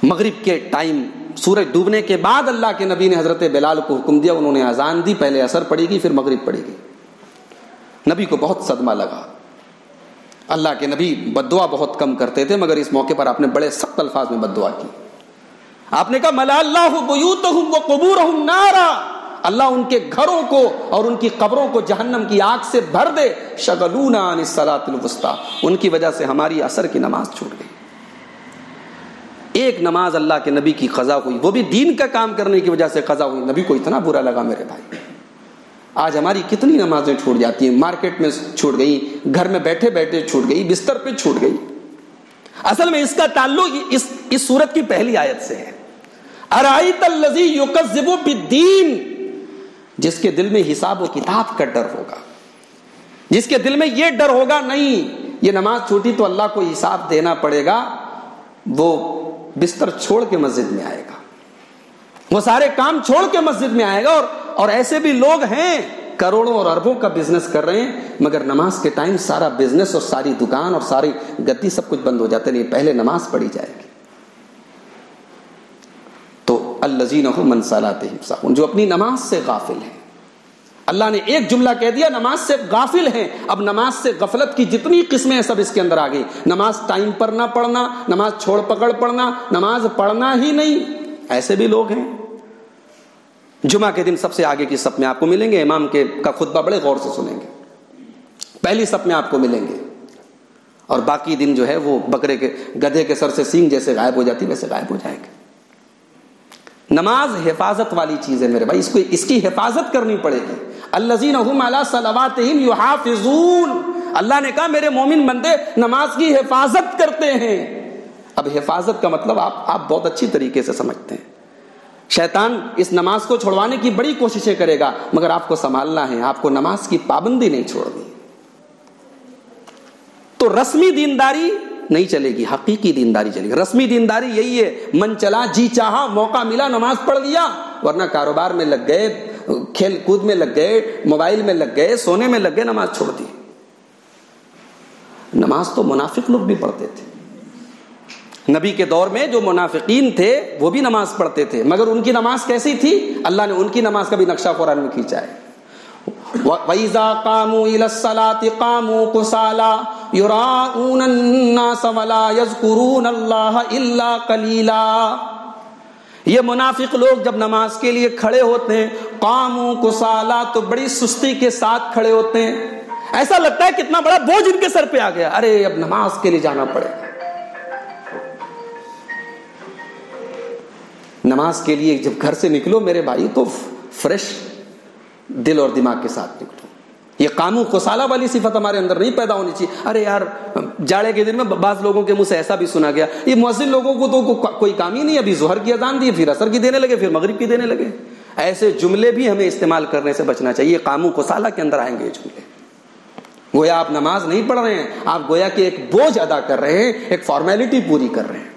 مغرب کے ٹائم سورج ڈوبنے کے بعد اللہ کے نبی نے حضرت بلال کو حکم دیا, انہوں نے اذان دی, پہلے عصر پڑی گئی پھر مغرب پڑی گئی. نبی کو بہت صدمہ لگا. اللہ کے نبی بد دعا بہت کم کرتے تھے، مگر اس موقع پر آپ نے بڑے سخت الفاظ میں بد دعا کی. آپ نے کہا ملا اللہ بیوتہم وقبورہم نارا، اللہ ان کے گھروں کو اور ان کی قبروں کو جہنم کی آگ سے بھر دے. شغلونا عن الصلاۃ الوسطی، ان کی وجہ سے ہماری عصر کی نماز چھوٹ گئی. ایک نماز اللہ کے نبی کی قضا ہوئی، وہ بھی دین کا کام کرنے کی وجہ سے قضا ہوئی. نبی کو اتنا برا لگا. میرے بھائی، آج ہماری کتنی نمازیں چھوٹ جاتی ہیں، مارکیٹ میں چھوٹ گئی، گھر میں بیٹھے بیٹھے چھوٹ گئی، بستر پہ چھوٹ گئی. اصل میں اس کا تعلق اس سورت کی پہلی آیت سے ہے. ارائیت الذی یکذب بالدین، جس کے دل میں حساب و کتاب کا ڈر ہوگا، جس کے دل میں یہ ڈر ہوگا نہیں یہ نماز چھوٹی تو اللہ کو حساب دینا پڑے گا، وہ بستر چھوڑ کے مسجد میں آئے گا، وہ سارے کام چھوڑ کے مسجد میں آئے گا. اور ایسے بھی لوگ ہیں کروڑوں اور اربوں کا بزنس کر رہے ہیں، مگر نماز کے ٹائم سارا بزنس اور ساری دکان اور ساری گدی سب کچھ بند ہو جاتے. نہیں، پہلے نماز پڑھی جائے گی. تو الذین هم عن صلاتهم ساہون، جو اپنی نماز سے غافل ہیں. اللہ نے ایک جملہ کہہ دیا، نماز سے غافل ہیں. اب نماز سے غفلت کی جتنی قسمیں ہیں سب اس کے اندر آ گئی. نماز ٹائم پر نہ پڑھنا، نماز چھوڑ پکڑ پڑھنا، نماز پڑھنا ہی نہیں. ایسے بھی لوگ ہیں. جمعہ کے دن سب سے آگے کی صف میں آپ کو ملیں گے، امام کا خطبہ بڑے غور سے سنیں گے، پہلی صف میں آپ کو ملیں گے. اور باقی دن جو ہے وہ بکرے کے گدھے کے سر سے سینگ جیسے غائب ہو جاتی ویسے غائب ہو جائے گا. نماز حفاظت والی چیز ہے میرے بھائی، اس کی حفاظت کرنی پڑے گی. الذین هم علی صلواتہم یحافظون، اللہ نے کہا میرے مومن بندے نماز کی حفاظت کرتے ہیں. اب حفاظت کا مطلب آپ بہت اچھی طریقے سے سمجھتے ہیں. شیطان اس نماز کو چھوڑوانے کی بڑی کوششیں کرے گا، مگر آپ کو سنبھالنا ہے، آپ کو نماز کی پابندی نہیں چھوڑنی. تو رسمی دینداری نہیں چلے گی، حقیقی دینداری چلے گی. رسمی دینداری یہی ہے، من چلا جی چاہا، موقع ملا نماز پڑھ لیا، ورنہ کاروبار میں لگ گئے، کھیل کود میں لگ گئے، موبائل میں لگ گئے، سونے میں لگ گئے، نماز چھوڑ دی. نماز تو منافق لوگ بھی پڑھتے تھے. نبی کے دور میں جو منافقین تھے وہ بھی نماز پڑھتے تھے، مگر ان کی نماز کیسی تھی؟ اللہ نے ان کی نماز کا بھی نقشہ قرآن میں کھینچا ہے. وَإِذَا قَامُوا إِلَى الصَّلَاةِ قَامُوا كُسَالَىٰ يُرَاءُونَ النَّاسَ وَلَا يَذْكُرُونَ اللَّهَ إِلَّا قَلِيلًا. یہ منافق لوگ جب نماز کے لیے کھڑے ہوتے ہیں، قَامُوا كُسَالَىٰ، تو بڑی سستی کے ساتھ کھڑے ہوتے ہیں. ایسا لگتا ہے کتنا بڑا بوجھ ان کے سر پہ آ گیا، ارے اب نماز کے لیے جانا پڑے گا. نماز کے لیے جب گھر سے نکلو میرے بھائی تو فریش دل اور دماغ کے ساتھ نکلو. یہ قامو کسالہ والی صفت ہمارے اندر نہیں پیدا ہونی چاہیے. ارے یار، جاڑے کے دن میں بعض لوگوں کے منہ سے ایسا بھی سنا گیا، یہ مؤذن لوگوں کو تو کوئی کام ہی نہیں، ابھی ظہر کی اذان دی، پھر عصر کی دینے لگے، پھر مغرب کی دینے لگے. ایسے جملے بھی ہمیں استعمال کرنے سے بچنا چاہیے. قامو کسالہ کے اندر آئیں گے یہ جملے. گویا آپ نماز نہیں پڑھ رہے ہیں، آپ گویا کہ ایک بوجھ ادا کر رہے ہیں، ایک فارمیلٹی پوری کر رہے ہیں.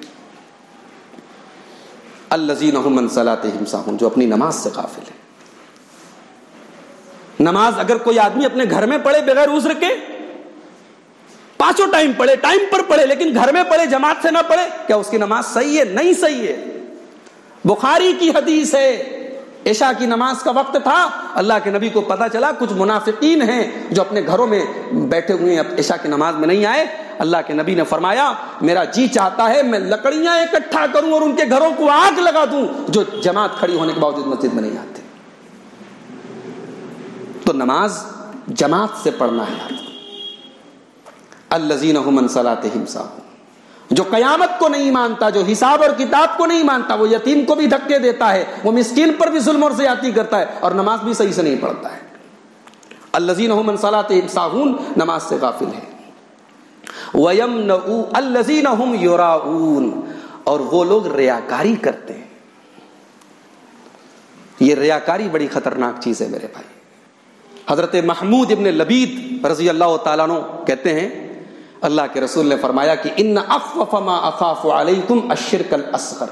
الذین هم عن صلاتہم ساہون، جو اپنی نماز سے غافل ہے. نماز اگر کوئی آدمی اپنے گھر میں پڑھے بغیر عذر کے، پانچوں ٹائم پڑھے، ٹائم پر پڑھے، لیکن گھر میں پڑھے، جماعت سے نہ پڑھے، کیا اس کی نماز صحیح ہے؟ نہیں صحیح ہے. بخاری کی حدیث ہے، عشاء کی نماز کا وقت تھا، اللہ کے نبی کو پتا چلا کچھ منافقین ہیں جو اپنے گھروں میں بیٹھے ہوئے ہیں، عشاء کی نماز میں نہیں آئے. اللہ کے نبی نے فرمایا میرا جی چاہتا ہے میں لکڑیاں اکٹھا کروں اور ان کے گھروں کو آگ لگا دوں جو جماعت کھڑی ہونے کے باوجود مسجد میں نہیں آتے. تو نماز جماعت سے پڑھنا ہے. الذین هم عن صلاتہم ساہون، جو قیامت کو نہیں مانتا، جو حساب اور کتاب کو نہیں مانتا، وہ یتیم کو بھی دھکے دیتا ہے، وہ مسکین پر بھی ظلم اور زیادتی کرتا ہے، اور نماز بھی صحیح سے نہیں پڑھتا ہے. الذین هم عن صلاتہم ساہون، نماز سے غافل ہے. وَيَمْنَعُ الَّذِينَ هُمْ يُرَاءُونَ، اور وہ لوگ ریاکاری کرتے ہیں. یہ ریاکاری بڑی خطرناک چیز ہے میرے بھائی. حضرت محمود ابن لبید رضی اللہ تعالیٰ عنہ کہتے ہیں اللہ کے رسول نے فرمایا کہ ان اخوف ما اخاف علیکم الشرک الاصغر،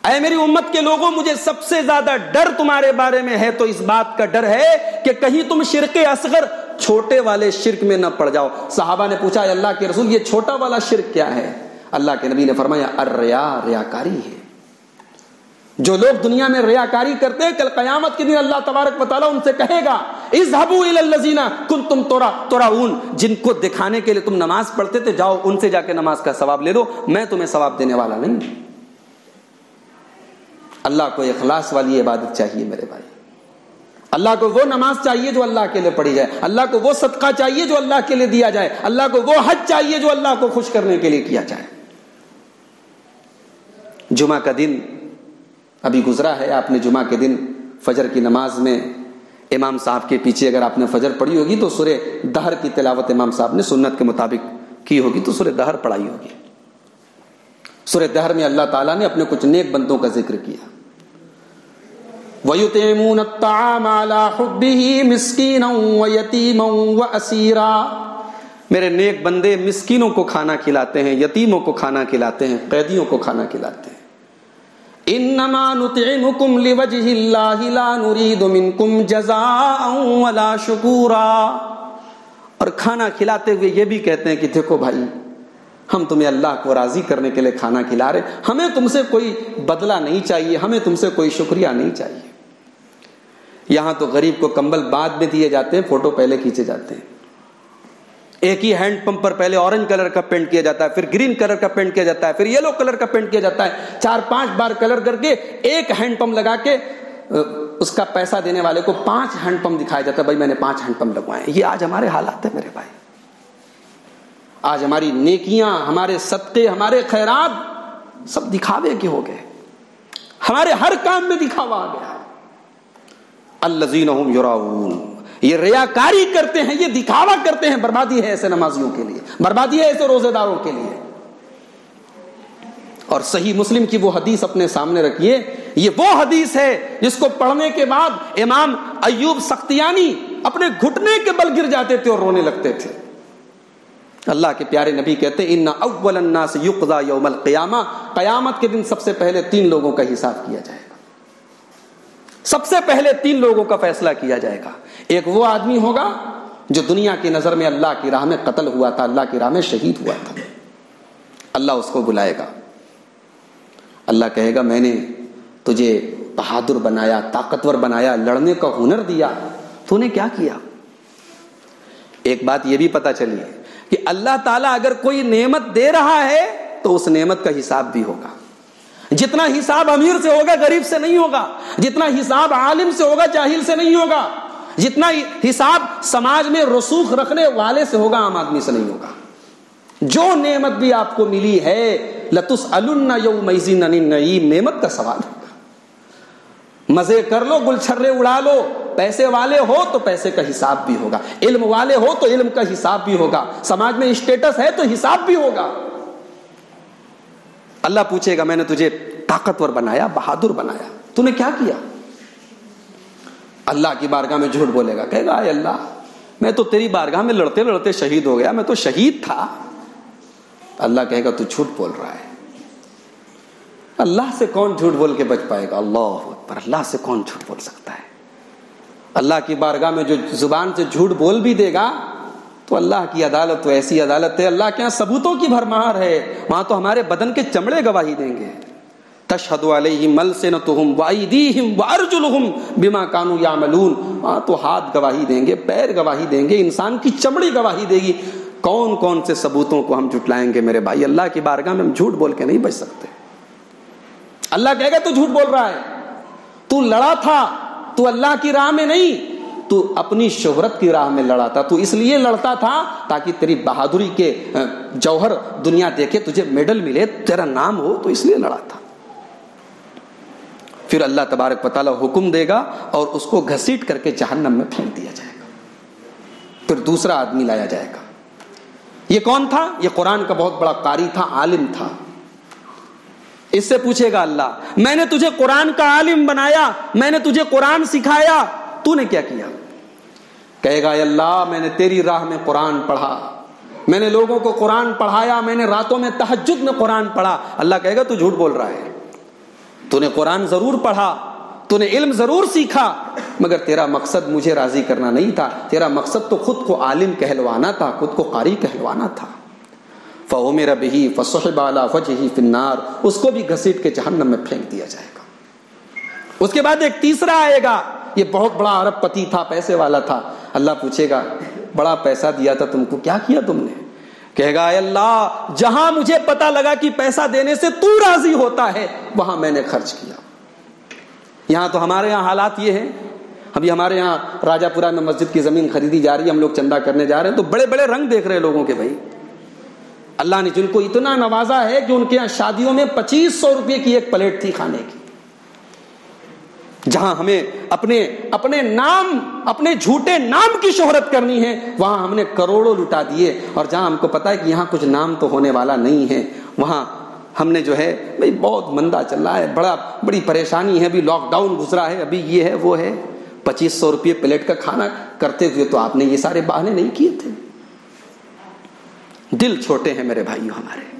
اے میری امت کے لوگوں مجھے سب سے زیادہ ڈر تمہارے بارے میں ہے تو اس بات کا ڈر ہے کہ کہیں تم شرک اصغر، چھوٹے والے شرک میں نہ پڑ جاؤ. صحابہ نے پوچھا اللہ کے رسول یہ چھوٹا والا شرک کیا ہے؟ اللہ کے نبی نے فرمایا الریا، ریاکاری ہے. جو لوگ دنیا میں ریاکاری کرتے ہیں کل قیامت کے دن اللہ تبارک و تعالیٰ ان سے کہے گا اذهبوا الى الذين كنتم تراؤون، جن کو دکھانے کے لیے تم نماز پڑھتے تھے، جاؤ ان سے جا کے نماز کا ثواب لے لو، میں تمہیں ثواب دینے والا نہیں۔ اللہ کو اخلاص والی عبادت چاہیے میرے بھائی، اللہ کو وہ نماز چاہیے جو اللہ کے لیے پڑھی جائے، اللہ کو وہ صدقہ چاہیے جو اللہ کے لیے دیا جائے، اللہ کو وہ حج چاہیے جو اللہ کو خوش کرنے کے لیے کیا جائے۔ جمعہ کا دن ابھی گزرا ہے، آپ نے جمعہ کے دن فجر کی نماز میں امام صاحب کے پیچھے اگر آپ نے فجر پڑھی ہوگی تو سورہ دہر کی تلاوت امام صاحب نے سنت کے مطابق کی ہوگی، تو سورہ دہر پڑھائی ہوگی۔ سورہ دہر میں اللہ تعالیٰ نے اپنے کچھ نیک بندوں کا ذکر کیا، وَيُطْعِمُونَ الطَّعَامَ عَلَى حُبِّهِ مِسْكِينًا وَيَتِيمًا وَأَسِيرًا، میرے نیک بندے مسکینوں کو کھانا کھلاتے ہیں، یتیموں کو کھانا کھلاتے ہیں، قیدیوں کو کھانا کھلاتے ہیں۔ انما نطعمکم لوجہ اللہ لا نرید منکم جزاء ولا شکورا، اور کھانا کھلاتے ہوئے یہ بھی کہتے ہیں کہ دیکھو بھائی، ہم تمہیں اللہ کو راضی کرنے کے لیے کھانا کھلا رہے، ہمیں تم سے کوئی بدلہ نہیں چاہیے، ہمیں تم سے کوئی شکریہ نہیں چاہیے۔ یہاں تو غریب کو کمبل بعد میں دیے جاتے ہیں، فوٹو پہلے کھینچے جاتے ہیں۔ ایک ہی ہینڈ پمپ پر پہلے اورنج کلر کا پینٹ کیا جاتا ہے، پھر گرین کلر کا پینٹ کیا جاتا ہے، پھر یلو کلر کا پینٹ کیا جاتا ہے، 4-5 بار کلر کر کے ایک ہینڈ پمپ لگا کے اس کا پیسہ دینے والے کو 5 ہینڈ پمپ دکھایا جاتا ہے، بھائی میں نے 5 ہینڈ پمپ لگوائے۔ یہ آج ہمارے حالات ہیں میرے بھائی، آج ہماری نیکیاں، ہمارے صدقے، ہمارے خیرات سب دکھاوے کے ہو گئے، ہمارے ہر کام میں دکھاوا آ گیا۔ الذین ھم یراؤون، یہ ریاکاری کرتے ہیں، یہ دکھاوا کرتے ہیں۔ بربادی ہے ایسے نمازیوں کے لیے، بربادی ہے ایسے روزے داروں کے لیے۔ اور صحیح مسلم کی وہ حدیث اپنے سامنے رکھیے، یہ وہ حدیث ہے جس کو پڑھنے کے بعد امام ایوب سختیانی اپنے گھٹنے کے بل گر جاتے تھے اور رونے لگتے تھے۔ اللہ کے پیارے نبی کہتے ہیں ان اول الناس یقضى یوم القیامہ، قیامت کے دن سب سے پہلے 3 لوگوں کا حساب کیا جائے گا، سب سے پہلے 3 لوگوں کا فیصلہ کیا جائے گا۔ ایک وہ آدمی ہوگا جو دنیا کی نظر میں اللہ کی راہ میں قتل ہوا تھا، اللہ کی راہ میں شہید ہوا تھا، اللہ اس کو بلائے گا، اللہ کہے گا میں نے تجھے بہادر بنایا، طاقتور بنایا، لڑنے کا ہنر دیا، تو نے کیا کیا؟ ایک بات یہ بھی پتہ چلی ہے کہ اللہ تعالیٰ اگر کوئی نعمت دے رہا ہے تو اس نعمت کا حساب بھی ہوگا۔ جتنا حساب امیر سے ہوگا غریب سے نہیں ہوگا، جتنا حساب عالم سے ہوگا جاہل سے نہیں ہوگا، جتنا حساب سماج میں رسوخ رکھنے والے سے ہوگا عام آدمی سے نہیں ہوگا۔ جو نعمت بھی آپ کو ملی ہے لَتُسْأَلُنَّ يَوْمَئِذٍ عَنِ النَّعِيمِ، نعمت کا سوال ہوگا۔ مزے کر لو، گل چھرے اڑا لو، پیسے والے ہو تو پیسے کا حساب بھی ہوگا، علم والے ہو تو علم کا حساب بھی ہوگا، سماج میں اسٹیٹس ہے تو حساب بھی ہوگا۔ اللہ پوچھے گا میں نے تجھے طاقتور بنایا، بہادر بنایا، تو نے کیا کیا؟ اللہ کی بارگاہ میں جھوٹ بولے گا، کہے گا اے اللہ میں تو تیری بارگاہ میں لڑتے لڑتے شہید ہو گیا، میں تو شہید تھا۔ اللہ کہے گا تو جھوٹ بول رہا ہے۔ اللہ سے کون جھوٹ بول کے بچ پائے گا؟ اللہ اکبر، اللہ سے کون جھوٹ بول سکتا ہے؟ اللہ کی بارگاہ میں جو زبان سے جھوٹ بول بھی دے گا تو اللہ کی عدالت تو ایسی عدالت ہے، اللہ کے یہاں ثبوتوں کی بھرمار ہے، وہاں تو ہمارے بدن کے چمڑے گواہی دیں گے۔ تشہد علیہم السنتہم وایدیہم وارجلہم بما کانوا یعملون، وہاں تو ہاتھ گواہی دیں گے، پیر گواہی دیں گے، انسان کی چمڑی گواہی دے گی۔ کون کون سے ثبوتوں کو ہم جھٹلائیں گے میرے بھائی؟ اللہ کی بارگاہ میں ہم جھوٹ بول کے نہیں بچ سکتے۔ اللہ کہے گا تو جھوٹ بول رہا ہے، تو لڑا تھا، تو اللہ کی راہ میں نہیں، تو اپنی شہرت کی راہ میں لڑا تھا، تو اس لیے لڑتا تھا تاکہ تیری بہادری کے جوہر دنیا دیکھے، تجھے میڈل ملے، تیرا نام ہو، تو اس لیے لڑا تھا۔ پھر اللہ تبارک و تعالیٰ حکم دے گا اور اس کو گھسیٹ کر کے جہنم میں پھینک دیا جائے گا۔ پھر دوسرا آدمی لایا جائے گا۔ یہ کون تھا؟ یہ قرآن کا بہت بڑا قاری تھا، عالم تھا۔ اس سے پوچھے گا اللہ میں نے تجھے قرآن کا عالم بنایا، میں نے تجھے قرآن سکھایا، تو نے کیا کیا؟ کہے گا اے اللہ میں نے تیری راہ میں قرآن پڑھا، میں نے لوگوں کو قرآن پڑھایا، میں نے راتوں میں تہجد میں قرآن پڑھا۔ اللہ کہے گا تو جھوٹ بول رہا ہے، تو نے قرآن ضرور پڑھا، تو نے علم ضرور سیکھا، مگر تیرا مقصد مجھے راضی کرنا نہیں تھا، تیرا مقصد تو خود کو عالم کہلوانا تھا، خود کو قاری کہلوانا تھا۔ فَأُمِرَ بِهِ فَصُحِبَ عَلَى وَجْهِهِ فِي النَّارِ، اس کو بھی گھسیٹ کے جہنم میں پھینک دیا جائے گا۔ اس کے بعد ایک تیسرا آئے گا، یہ بہت بڑا ارب پتی تھا، پیسے والا تھا. اللہ پوچھے گا بڑا پیسہ دیا تھا تم کو، کیا کیا تم نے؟ کہے گا اے اللہ جہاں مجھے پتا لگا کہ پیسہ دینے سے تو راضی ہوتا ہے وہاں میں نے خرچ کیا. یہاں تو ہمارے یہاں حالات یہ ہیں، ابھی ہمارے یہاں راجہ پورہ میں مسجد کی زمین خریدی جا رہی ہے، ہم لوگ چندہ کرنے جا رہے ہیں تو بڑے بڑے رنگ دیکھ رہے ہیں لوگوں کے. بھائی اللہ نے جن کو اتنا نوازا ہے کہ ان کے یہاں شادیوں میں 2500 روپے کی ایک پلیٹ تھی کھانے کی، جہاں ہمیں اپنے نام، اپنے جھوٹے نام کی شہرت کرنی ہے وہاں ہم نے کروڑوں لٹا دیے، اور جہاں ہم کو پتا ہے کہ یہاں کچھ نام تو ہونے والا نہیں ہے وہاں ہم نے جو ہے بھائی بہت مندہ چل رہا ہے، بڑی پریشانی ہے، ابھی لاک ڈاؤن گزرا ہے، ابھی یہ ہے وہ ہے، 2500 روپے پلیٹ کا کھانا کرتے ہوئے تو آپ نے یہ سارے بہانے نہیں کیے تھے. دل چھوٹے ہیں میرے بھائیوں ہمارے،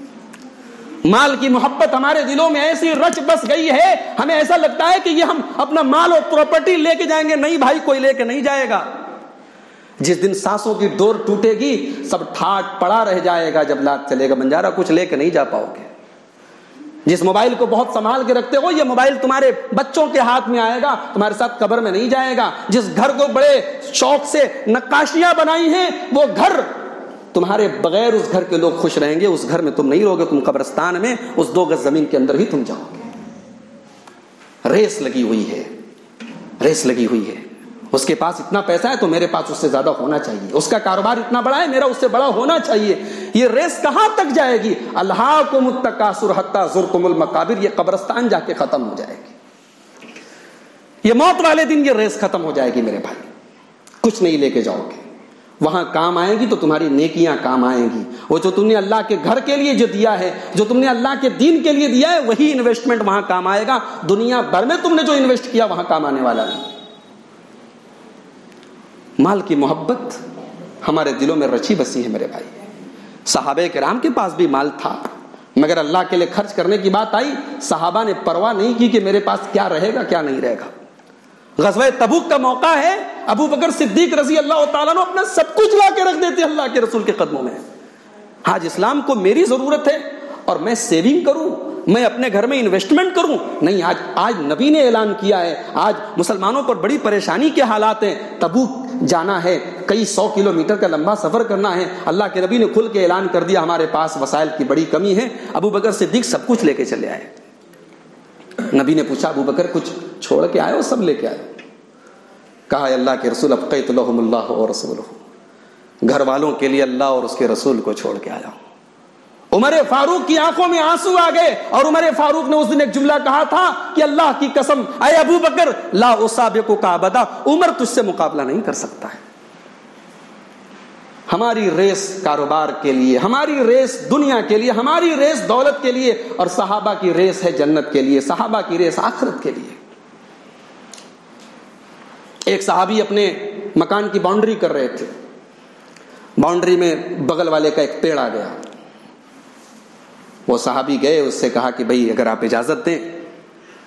مال کی محبت ہمارے دلوں میں ایسی رچ بس گئی ہے، ہمیں ایسا لگتا ہے کہ یہ ہم اپنا مال اور پراپرٹی لے کے جائیں گے. نہیں بھائی، کوئی لے کے نہیں جائے گا. جس دن سانسوں کی ڈور ٹوٹے گی سب ٹھاٹ پڑا رہ جائے گا. جب لات چلے گا بنجارا کچھ لے کے نہیں جا پاؤ گے. جس موبائل کو بہت سنبھال کے رکھتے ہو یہ موبائل تمہارے بچوں کے ہاتھ میں آئے گا، تمہارے ساتھ قبر میں نہیں جائے گا. جس گھر کو بڑے شوق سے نقاشیاں بنائی ہیں وہ گھر تمہارے بغیر اس گھر کے لوگ خوش رہیں گے، اس گھر میں تم نہیں رہو گے، تم قبرستان میں اس 2 گز زمین کے اندر ہی تم جاؤ گے. ریس لگی ہوئی ہے، ریس لگی ہوئی ہے. اس کے پاس اتنا پیسہ ہے تو میرے پاس اس سے زیادہ ہونا چاہیے، اس کا کاروبار اتنا بڑا ہے میرا اس سے بڑا ہونا چاہیے. یہ ریس کہاں تک جائے گی؟ الہاکم التکاثر حتی زرتم المقابر، یہ قبرستان جا کے ختم ہو جائے گی. یہ موت والے دن یہ ریس ختم ہو جائے گی میرے بھائی. کچھ نہیں لے کے جاؤ گے، وہاں کام آئیں گی تو تمہاری نیکیاں کام آئیں گی. وہ جو تم نے اللہ کے گھر کے لیے جو دیا ہے، جو تم نے اللہ کے دین کے لیے دیا ہے، وہی انویسٹمنٹ وہاں کام آئے گا. دنیا بھر میں تم نے جو انویسٹ کیا وہاں کام آنے والا نہیں. مال کی محبت ہمارے دلوں میں رچی بسی ہے میرے بھائی. صحابہ کرام کے پاس بھی مال تھا، مگر اللہ کے لیے خرچ کرنے کی بات آئی صحابہ نے پرواہ نہیں کی کہ میرے پاس کیا رہے گا کیا نہیں رہے گا. غزوہ تبوک کا موقع ہے، ابو بکر صدیق رضی اللہ تعالیٰ نے اپنا سب کچھ لا کے رکھ دیتے اللہ کے رسول کے قدموں میں. آج اسلام کو میری ضرورت ہے اور میں سیونگ کروں، میں اپنے گھر میں انویسٹمنٹ کروں؟ نہیں. آج نبی نے اعلان کیا ہے، آج مسلمانوں پر بڑی پریشانی کے حالات ہیں. تبوک جانا ہے، کئی 100 کلومیٹر کا لمبا سفر کرنا ہے. اللہ کے نبی نے کھل کے اعلان کر دیا ہمارے پاس وسائل کی بڑی کمی ہے. ابو بکر صدیق سب کچھ لے کے چلے آئے. نبی نے پوچھا ابو بکر کچھ چھوڑ کے آئے ہو؟ سب لے کے آئے. کہا اللہ کے رسول ابقیت لهم اللہ اور رسولہ، گھر والوں کے لیے اللہ اور اس کے رسول کو چھوڑ کے آیا ہوں. عمر فاروق کی آنکھوں میں آنسو آ گئے اور عمر فاروق نے اس دن ایک جملہ کہا تھا کہ اللہ کی قسم اے ابو بکر لا اسابقک ابدا، عمر تجھ سے مقابلہ نہیں کر سکتا ہے. ہماری ریس کاروبار کے لیے، ہماری ریس دنیا کے لیے، ہماری ریس دولت کے لیے، اور صحابہ کی ریس ہے جنت کے لیے، صحابہ کی ریس آخرت کے لیے. ایک صحابی اپنے مکان کی باؤنڈری کر رہے تھے، باؤنڈری میں بغل والے کا ایک پیڑ آ گیا. وہ صحابی گئے، اس سے کہا کہ بھئی اگر آپ اجازت دیں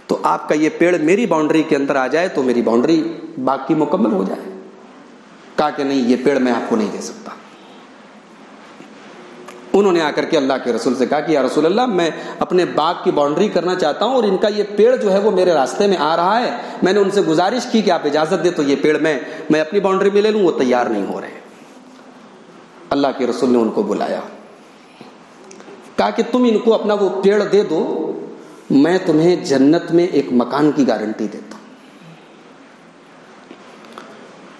تو آپ کا یہ پیڑ میری باؤنڈری کے اندر آ جائے تو میری باؤنڈری باغ کی مکمل ہو جائے. کہا کہ نہیں، یہ پیڑ میں آپ کو نہیں دے سکتا. انہوں نے آ کر کے اللہ کے رسول سے کہا کہ یا رسول اللہ، میں اپنے باغ کی باؤنڈری کرنا چاہتا ہوں اور ان کا یہ پیڑ جو ہے وہ میرے راستے میں آ رہا ہے. میں نے ان سے گزارش کی کہ آپ اجازت دیں تو یہ پیڑ میں اپنی باؤنڈری میں لے لوں. وہ تیار نہیں ہو رہے. اللہ کے رسول نے ان کو بلایا، کہا کہ تم ان کو اپنا وہ پیڑ دے دو، میں تمہیں جنت میں ایک مکان کی گارنٹی دیتا ہوں.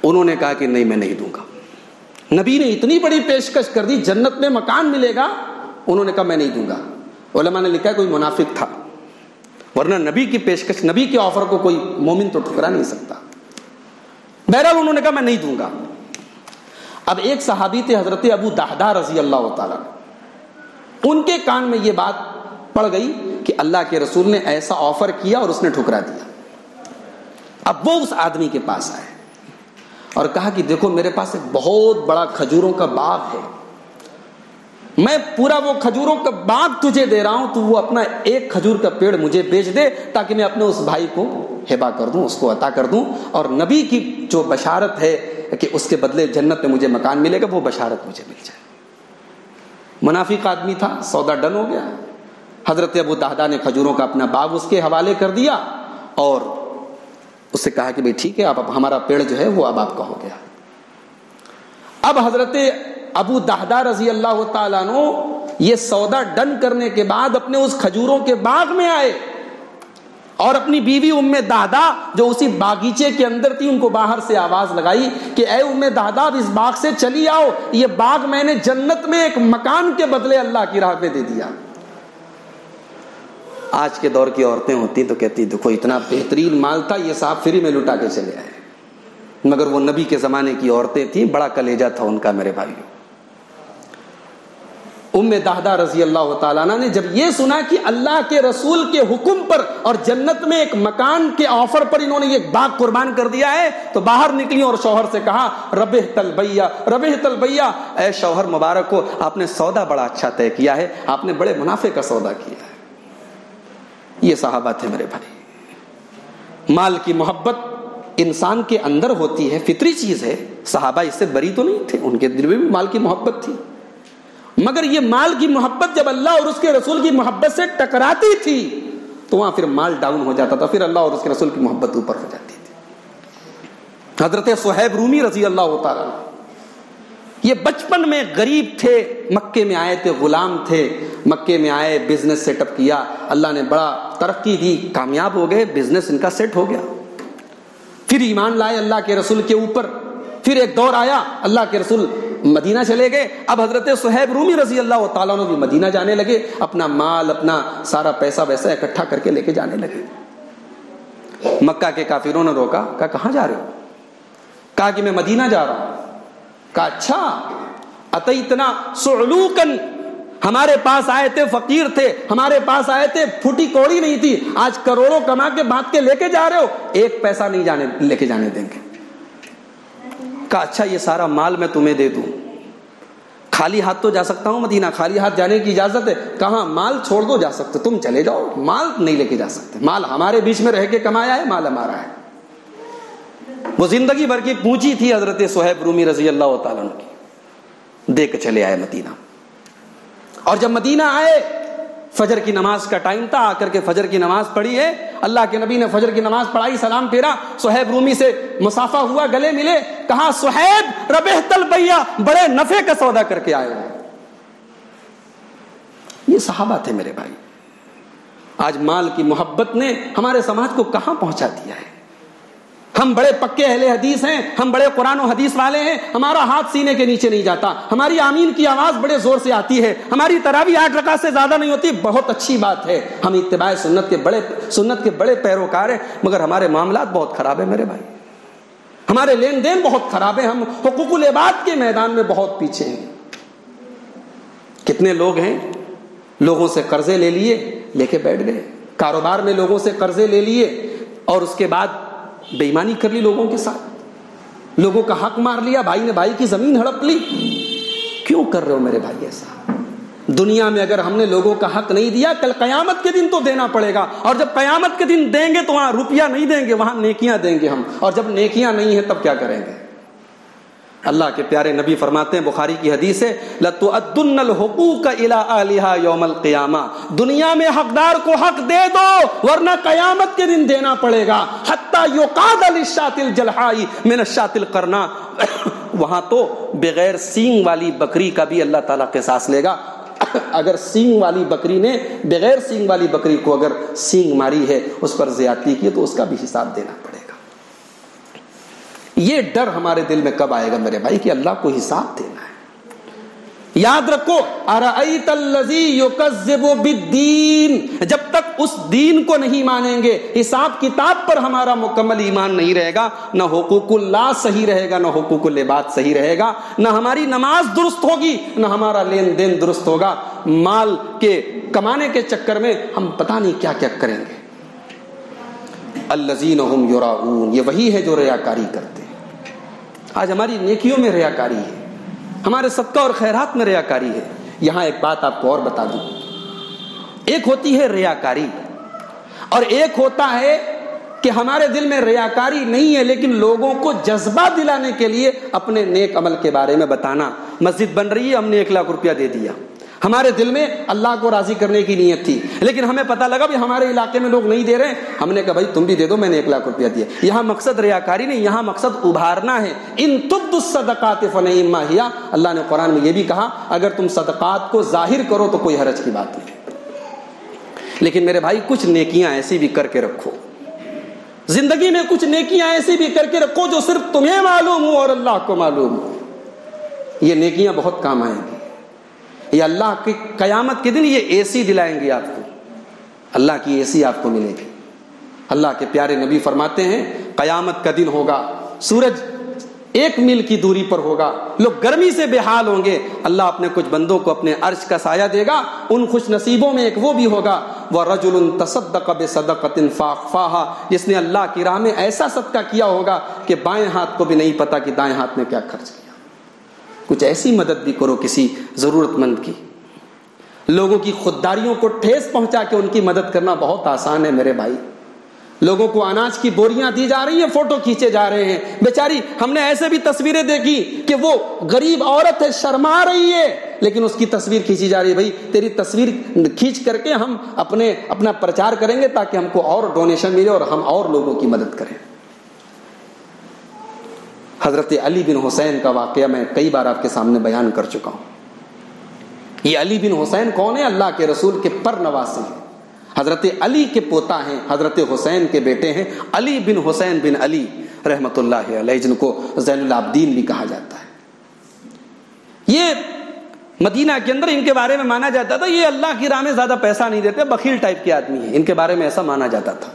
انہوں نے کہا کہ نہیں، میں نہیں دوں گا. نبی نے اتنی بڑی پیشکش کر دی، جنت میں مکان ملے گا. انہوں نے کہا میں نہیں دوں گا. علماء نے لکھا ہے کوئی منافق تھا، ورنہ نبی کی پیشکش، نبی کے آفر کو کوئی مومن تو ٹھکرا نہیں سکتا. بہرحال انہوں نے کہا میں نہیں دوں گا. اب ایک صحابی تھے حضرت ابو دحدہ رضی اللہ تعالیٰ، ان کے کان میں یہ بات پڑ گئی کہ اللہ کے رسول نے ایسا آفر کیا اور اس نے ٹھکرا دیا. اب وہ اس آدمی کے پاس آئے اور کہا کہ دیکھو میرے پاس ایک بہت بڑا کھجوروں کا باغ ہے، میں پورا وہ کھجوروں کا باغ تجھے دے رہا ہوں، تو وہ اپنا ایک کھجور کا پیڑ مجھے بیچ دے تاکہ میں اپنے اس بھائی کو ہبہ کر دوں، اس کو عطا کر دوں، اور نبی کی جو بشارت ہے کہ اس کے بدلے جنت میں مجھے مکان ملے گا وہ بشارت مجھے مل جائے. منافق آدمی تھا، سودا ڈن ہو گیا. حضرت ابو دحدہ نے کھجوروں کا اپنا باغ اس کے حوالے کر دیا اور اس سے کہا کہ بھئی ٹھیک ہے، اب ہمارا پیڑ جو ہے وہ اب آپ کا ہو گیا۔ اب حضرت ابو دہدہ رضی اللہ تعالیٰ عنہ یہ سودا ڈن کرنے کے بعد اپنے اس کھجوروں کے باغ میں آئے اور اپنی بیوی ام دہدہ جو اسی باغیچے کے اندر تھی ان کو باہر سے آواز لگائی کہ اے ام دہدہ اب اس باغ سے چلی آؤ، یہ باغ میں نے جنت میں ایک مکان کے بدلے اللہ کی راہ پہ دے دیا۔ آج کے دور کی عورتیں ہوتی تو کہتی دیکھو اتنا بہترین مال تھا، یہ صاحب فری میں لٹا کے چلے آئے، مگر وہ نبی کے زمانے کی عورتیں تھیں، بڑا کلیجہ تھا ان کا میرے بھائیوں۔ ام دہدہ رضی اللہ تعالیٰ عنہ نے جب یہ سنا کہ اللہ کے رسول کے حکم پر اور جنت میں ایک مکان کے آفر پر انہوں نے یہ باغ قربان کر دیا ہے، تو باہر نکلی اور شوہر سے کہا ربحت البیع ربحت البیع، اے شوہر مبارک ہو، آپ نے سودا بڑا اچھا طے کیا ہے، آپ نے بڑے منافع کا سودا کیا ہے۔ یہ صحابہ تھے میرے بھائی۔ مال کی محبت انسان کے اندر ہوتی ہے، فطری چیز ہے، صحابہ اس سے بری تو نہیں تھے، ان کے دل میں بھی مال کی محبت تھی، مگر یہ مال کی محبت جب اللہ اور اس کے رسول کی محبت سے ٹکراتی تھی تو وہاں پھر مال ڈاؤن ہو جاتا تھا، پھر اللہ اور اس کے رسول کی محبت اوپر ہو جاتی تھی۔ حضرت صہیب رومی رضی اللہ تعالیٰ یہ بچپن میں غریب تھے، مکے میں آئے تھے، غلام تھے، مکے میں آئے، بزنس سیٹ اپ کیا، اللہ نے بڑا ترقی دی، کامیاب ہو گئے، بزنس ان کا سیٹ ہو گیا، پھر ایمان لائے اللہ کے رسول کے اوپر، پھر ایک دور آیا اللہ کے رسول مدینہ چلے گئے، اب حضرت صہیب رومی رضی اللہ تعالیٰ عنہ بھی مدینہ جانے لگے، اپنا مال اپنا سارا پیسہ ویسا اکٹھا کر کے لے کے جانے لگے۔ مکہ کے کافروں نے روکا، کہا کہاں جا رہے ہو؟ کہا کہ میں مدینہ جا رہا ہوں۔ کہا اچھا، اتیتنا صعلوکن، ہمارے پاس آئے تھے فقیر تھے، ہمارے پاس آئے تھے پھوٹی کوڑی نہیں تھی، آج کروڑوں کما کے بانٹ کے لے کے جا رہے ہو، ایک پیسہ نہیں لے کے جانے دیں گے۔ کہا اچھا یہ سارا مال میں تمہیں دے دوں، خالی ہاتھ تو جا سکتا ہوں مدینہ، خالی ہاتھ جانے کی اجازت ہے؟ کہاں مال چھوڑ دو، جا سکتے، تم چلے جاؤ، مال نہیں لے کے جا سکتے، مال ہمارے بیچ میں رہ کے کمایا ہے، مال ہمارا ہے۔ وہ زندگی بھر کی پونجی تھی حضرت صہیب رومی رضی اللہ تعالیٰ عنہ کی، دے کے چلے آئے مدینہ۔ اور جب مدینہ آئے فجر کی نماز کا ٹائم تھا، آ کر کے فجر کی نماز پڑھی ہے، اللہ کے نبی نے فجر کی نماز پڑھائی، سلام پھیرا، صہیب رومی سے مصافحہ ہوا، گلے ملے، کہا صہیب ربحت البیع، بڑے نفع کا سودا کر کے آئے ہو۔ یہ صحابہ تھے میرے بھائی۔ آج مال کی محبت نے ہمارے سماج کو کہاں پہنچا دیا ہے؟ ہم بڑے پکے اہل حدیث ہیں، ہم بڑے قرآن و حدیث والے ہیں، ہمارا ہاتھ سینے کے نیچے نہیں جاتا، ہماری آمین کی آواز بڑے زور سے آتی ہے، ہماری تراویح 8 رکعت سے زیادہ نہیں ہوتی، بہت اچھی بات ہے، ہم اتباع سنت کے بڑے پیروکار ہیں، مگر ہمارے معاملات بہت خراب ہیں میرے بھائی، ہمارے لین دین بہت خراب ہیں، ہم حقوق العباد کے میدان میں بہت پیچھے ہیں۔ کتنے لوگ ہیں لوگوں سے قرضے لے لیے، لے کے بیٹھ گئے، کاروبار میں لوگوں سے قرضے لے لیے اور اس کے بعد بے ایمانی کر لی لوگوں کے ساتھ، لوگوں کا حق مار لیا، بھائی نے بھائی کی زمین ہڑپ لی۔ کیوں کر رہے ہو میرے بھائی ایسا؟ دنیا میں اگر ہم نے لوگوں کا حق نہیں دیا، کل قیامت کے دن تو دینا پڑے گا، اور جب قیامت کے دن دیں گے تو وہاں روپیہ نہیں دیں گے، وہاں نیکیاں دیں گے ہم، اور جب نیکیاں نہیں ہیں تب کیا کریں گے؟ اللہ کے پیارے نبی فرماتے ہیں، بخاری کی حدیث ہے، لَتُؤَدُّنَّ الْحُقُوقَ إِلَىٰ أَهْلِهَا يَوْمَ الْقِيَامَةِ، دنیا میں حقدار کو حق دے دو ورنہ قیامت کے دن دینا پڑے گا، حَتَّى يُقَادَ لِلشَّاةِ الْجَلْحَاءِ مِنَ الشَّاةِ الْقَرْنَاءِ، وہاں تو بغیر سینگ والی بکری کا بھی اللہ تعالیٰ قصاص لے گا۔ اگر سینگ والی بکری نے بغیر سینگ والی بکری کو اگر سینگ ماری ہے، اس پر زیادتی کی تو اس کا بھی حساب دینا پڑے گا۔ یہ ڈر ہمارے دل میں کب آئے گا میرے بھائی کہ اللہ کو حساب دینا ہے؟ یاد رکھو، ارأیت الذی یکذب بالدین، جب تک اس دین کو نہیں مانیں گے، حساب کتاب پر ہمارا مکمل ایمان نہیں رہے گا، نہ حقوق اللہ صحیح رہے گا، نہ حقوق العباد صحیح رہے گا، نہ ہماری نماز درست ہوگی، نہ ہمارا لین دین درست ہوگا، مال کے کمانے کے چکر میں ہم پتہ نہیں کیا کیا کریں گے۔ الذین هم یراؤون، یہ وہی ہے جو ریاکاری کرتے ہیں۔ آج ہماری نیکیوں میں ریاکاری ہے، ہمارے صدقہ اور خیرات میں ریاکاری ہے۔ یہاں ایک بات آپ کو اور بتا دوں، ایک ہوتی ہے ریاکاری اور ایک ہوتا ہے کہ ہمارے دل میں ریاکاری نہیں ہے لیکن لوگوں کو جذبہ دلانے کے لیے اپنے نیک عمل کے بارے میں بتانا۔ مسجد بن رہی ہے، ہم نے 1 لاکھ روپیہ دے دیا، ہمارے دل میں اللہ کو راضی کرنے کی نیت تھی، لیکن ہمیں پتہ لگا بھی ہمارے علاقے میں لوگ نہیں دے رہے، ہم نے کہا بھائی تم بھی دے دو، میں نے 1 لاکھ روپیہ دیا۔ یہاں مقصد ریاکاری نہیں، یہاں مقصد ابھارنا ہے۔ ان تبدوا الصدقات فنعما ہی، اللہ نے قرآن میں یہ بھی کہا اگر تم صدقات کو ظاہر کرو تو کوئی حرج کی بات نہیں۔ لیکن میرے بھائی کچھ نیکیاں ایسی بھی کر کے رکھو، زندگی میں کچھ نیکیاں ایسی بھی کر کے رکھو جو صرف تمہیں معلوم ہو اور اللہ کو معلوم ہو۔ یہ نیکیاں بہت کام آئیں گی، یہ اللہ کی قیامت کے دن یہ اے سی دلائیں گے آپ کو، اللہ کی اے سی آپ کو ملے گی۔ اللہ کے پیارے نبی فرماتے ہیں قیامت کا دن ہوگا، سورج 1 میل کی دوری پر ہوگا، لوگ گرمی سے بے حال ہوں گے، اللہ اپنے کچھ بندوں کو اپنے عرش کا سایہ دے گا۔ ان خوش نصیبوں میں ایک وہ بھی ہوگا وَرَجُلٌ تَصَدَّقَ بِصَدَقَةٍ فَأَخْفَاهَا، جس نے اللہ کی راہ میں ایسا صدقہ کیا ہوگا کہ بائیں ہاتھ کو بھی نہیں پتا کہ دائیں ہاتھ میں کیا خرچ کیا۔ کچھ ایسی مدد بھی کرو کسی ضرورت مند کی۔ لوگوں کی خودداریوں کو ٹھیس پہنچا کے ان کی مدد کرنا بہت آسان ہے میرے بھائی۔ لوگوں کو اناج کی بوریاں دی جا رہی ہیں، فوٹو کھینچے جا رہے ہیں، بیچاری ہم نے ایسے بھی تصویریں دیکھی کہ وہ غریب عورت ہے، شرما رہی ہے، لیکن اس کی تصویر کھینچی جا رہی ہے۔ بھائی تیری تصویر کھینچ کر کے ہم اپنا پرچار کریں گے تاکہ ہم کو اور ڈونیشن ملے اور ہم اور لوگوں کی مدد کریں۔ حضرت علی بن حسین کا واقعہ میں کئی بار آپ کے سامنے بیان کر چکا ہوں۔ یہ علی بن حسین کون ہے؟ اللہ کے رسول کے پر نواسے ہیں، حضرت علی کے پوتا ہیں، حضرت حسین کے بیٹے ہیں، علی بن حسین بن علی رحمت اللہ علیہ، جن کو زین العابدین بھی کہا جاتا ہے۔ یہ مدینہ کے اندر ان کے بارے میں مانا جاتا تھا یہ اللہ کی راہ میں زیادہ پیسہ نہیں دیتے، بخیل ٹائپ کے آدمی ہیں، ان کے بارے میں ایسا مانا جاتا تھا۔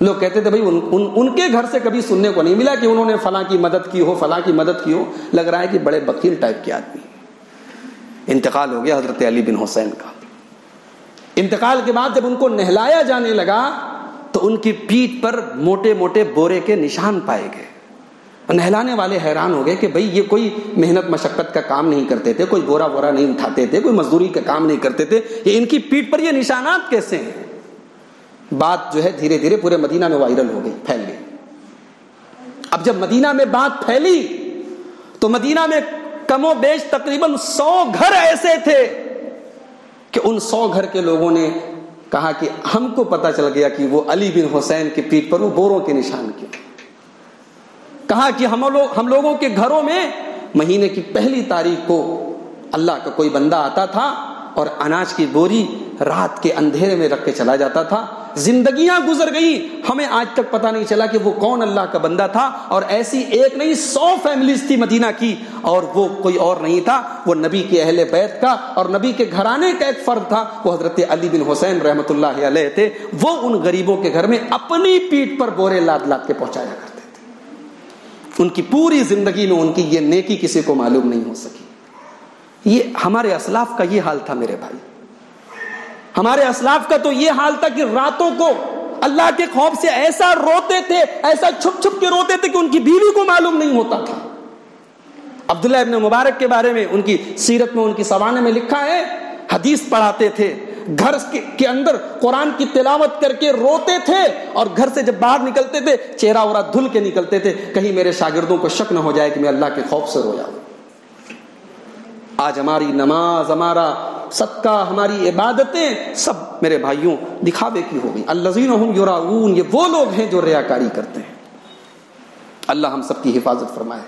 لوگ کہتے تھے بھائی ان کے گھر سے کبھی سننے کو نہیں ملا کہ انہوں نے فلاں کی مدد کی ہو، فلاں کی مدد کی ہو، لگ رہا ہے کہ بڑے بخیل ٹائپ کے آدمی۔ انتقال ہو گیا حضرت علی بن حسین کا۔ انتقال کے بعد جب ان کو نہلایا جانے لگا تو ان کی پیٹھ پر موٹے موٹے بورے کے نشان پائے گئے۔ نہلانے والے حیران ہو گئے کہ بھئی یہ کوئی محنت مشقت کا کام نہیں کرتے تھے، کوئی بورا بورا نہیں اٹھاتے تھے، کوئی مزدوری کا کام نہیں کرتے تھے، یہ ان کی پیٹھ پر یہ نشانات کیسے ہیں؟ بات جو ہے دھیرے دھیرے پورے مدینہ میں وائرل ہو گئی، پھیل گئی۔ اب جب مدینہ میں بات پھیلی تو مدینہ میں کم و بیش تقریباً 100 گھر ایسے تھے کہ ان 100 گھر کے لوگوں نے کہا کہ ہم کو پتہ چل گیا کہ وہ علی بن حسین کی پیٹھ پر وہ بوروں کے نشان کیوں۔ کہا کہ ہم لوگوں کے گھروں میں مہینے کی 1 تاریخ کو اللہ کا کوئی بندہ آتا تھا اور اناج کی بوری رات کے اندھیرے میں رکھ کے چلا جاتا تھا۔ زندگیاں گزر گئیں، ہمیں آج تک پتہ نہیں چلا کہ وہ کون اللہ کا بندہ تھا، اور ایسی ایک نہیں 100 فیملیز تھی مدینہ کی، اور وہ کوئی اور نہیں تھا، وہ نبی کے اہل بیت کا اور نبی کے گھرانے کا ایک فرد تھا، وہ حضرت علی بن حسین رحمۃ اللہ علیہ تھے۔ وہ ان غریبوں کے گھر میں اپنی پیٹھ پر بورے لاد لاد کے پہنچایا کرتے تھے۔ ان کی پوری زندگی میں ان کی یہ نیکی کسی کو معلوم نہیں ہو سکی۔ یہ ہمارے اسلاف کا یہ حال تھا میرے بھائی، ہمارے اسلاف کا تو یہ حال تھا کہ راتوں کو اللہ کے خوف سے ایسا روتے تھے، ایسا چھپ چھپ کے روتے تھے کہ ان کی بیوی کو معلوم نہیں ہوتا تھا۔ عبداللہ ابن مبارک کے بارے میں ان کی سیرت میں، ان کی سوانح میں لکھا ہے، حدیث پڑھاتے تھے، گھر کے اندر قرآن کی تلاوت کر کے روتے تھے، اور گھر سے جب باہر نکلتے تھے چہرہ ورا دھل کے نکلتے تھے، کہیں میرے شاگردوں کو شک نہ ہو جائے کہ میں اللہ کے خوف سے رویا ہوں۔ آج ہماری نماز، ہمارا صدقہ، ہماری عبادتیں سب میرے بھائیوں دکھاوے کی ہو گئی۔ الذین هم یراؤون، یہ وہ لوگ ہیں جو ریاکاری کرتے ہیں۔ اللہ ہم سب کی حفاظت فرمائے۔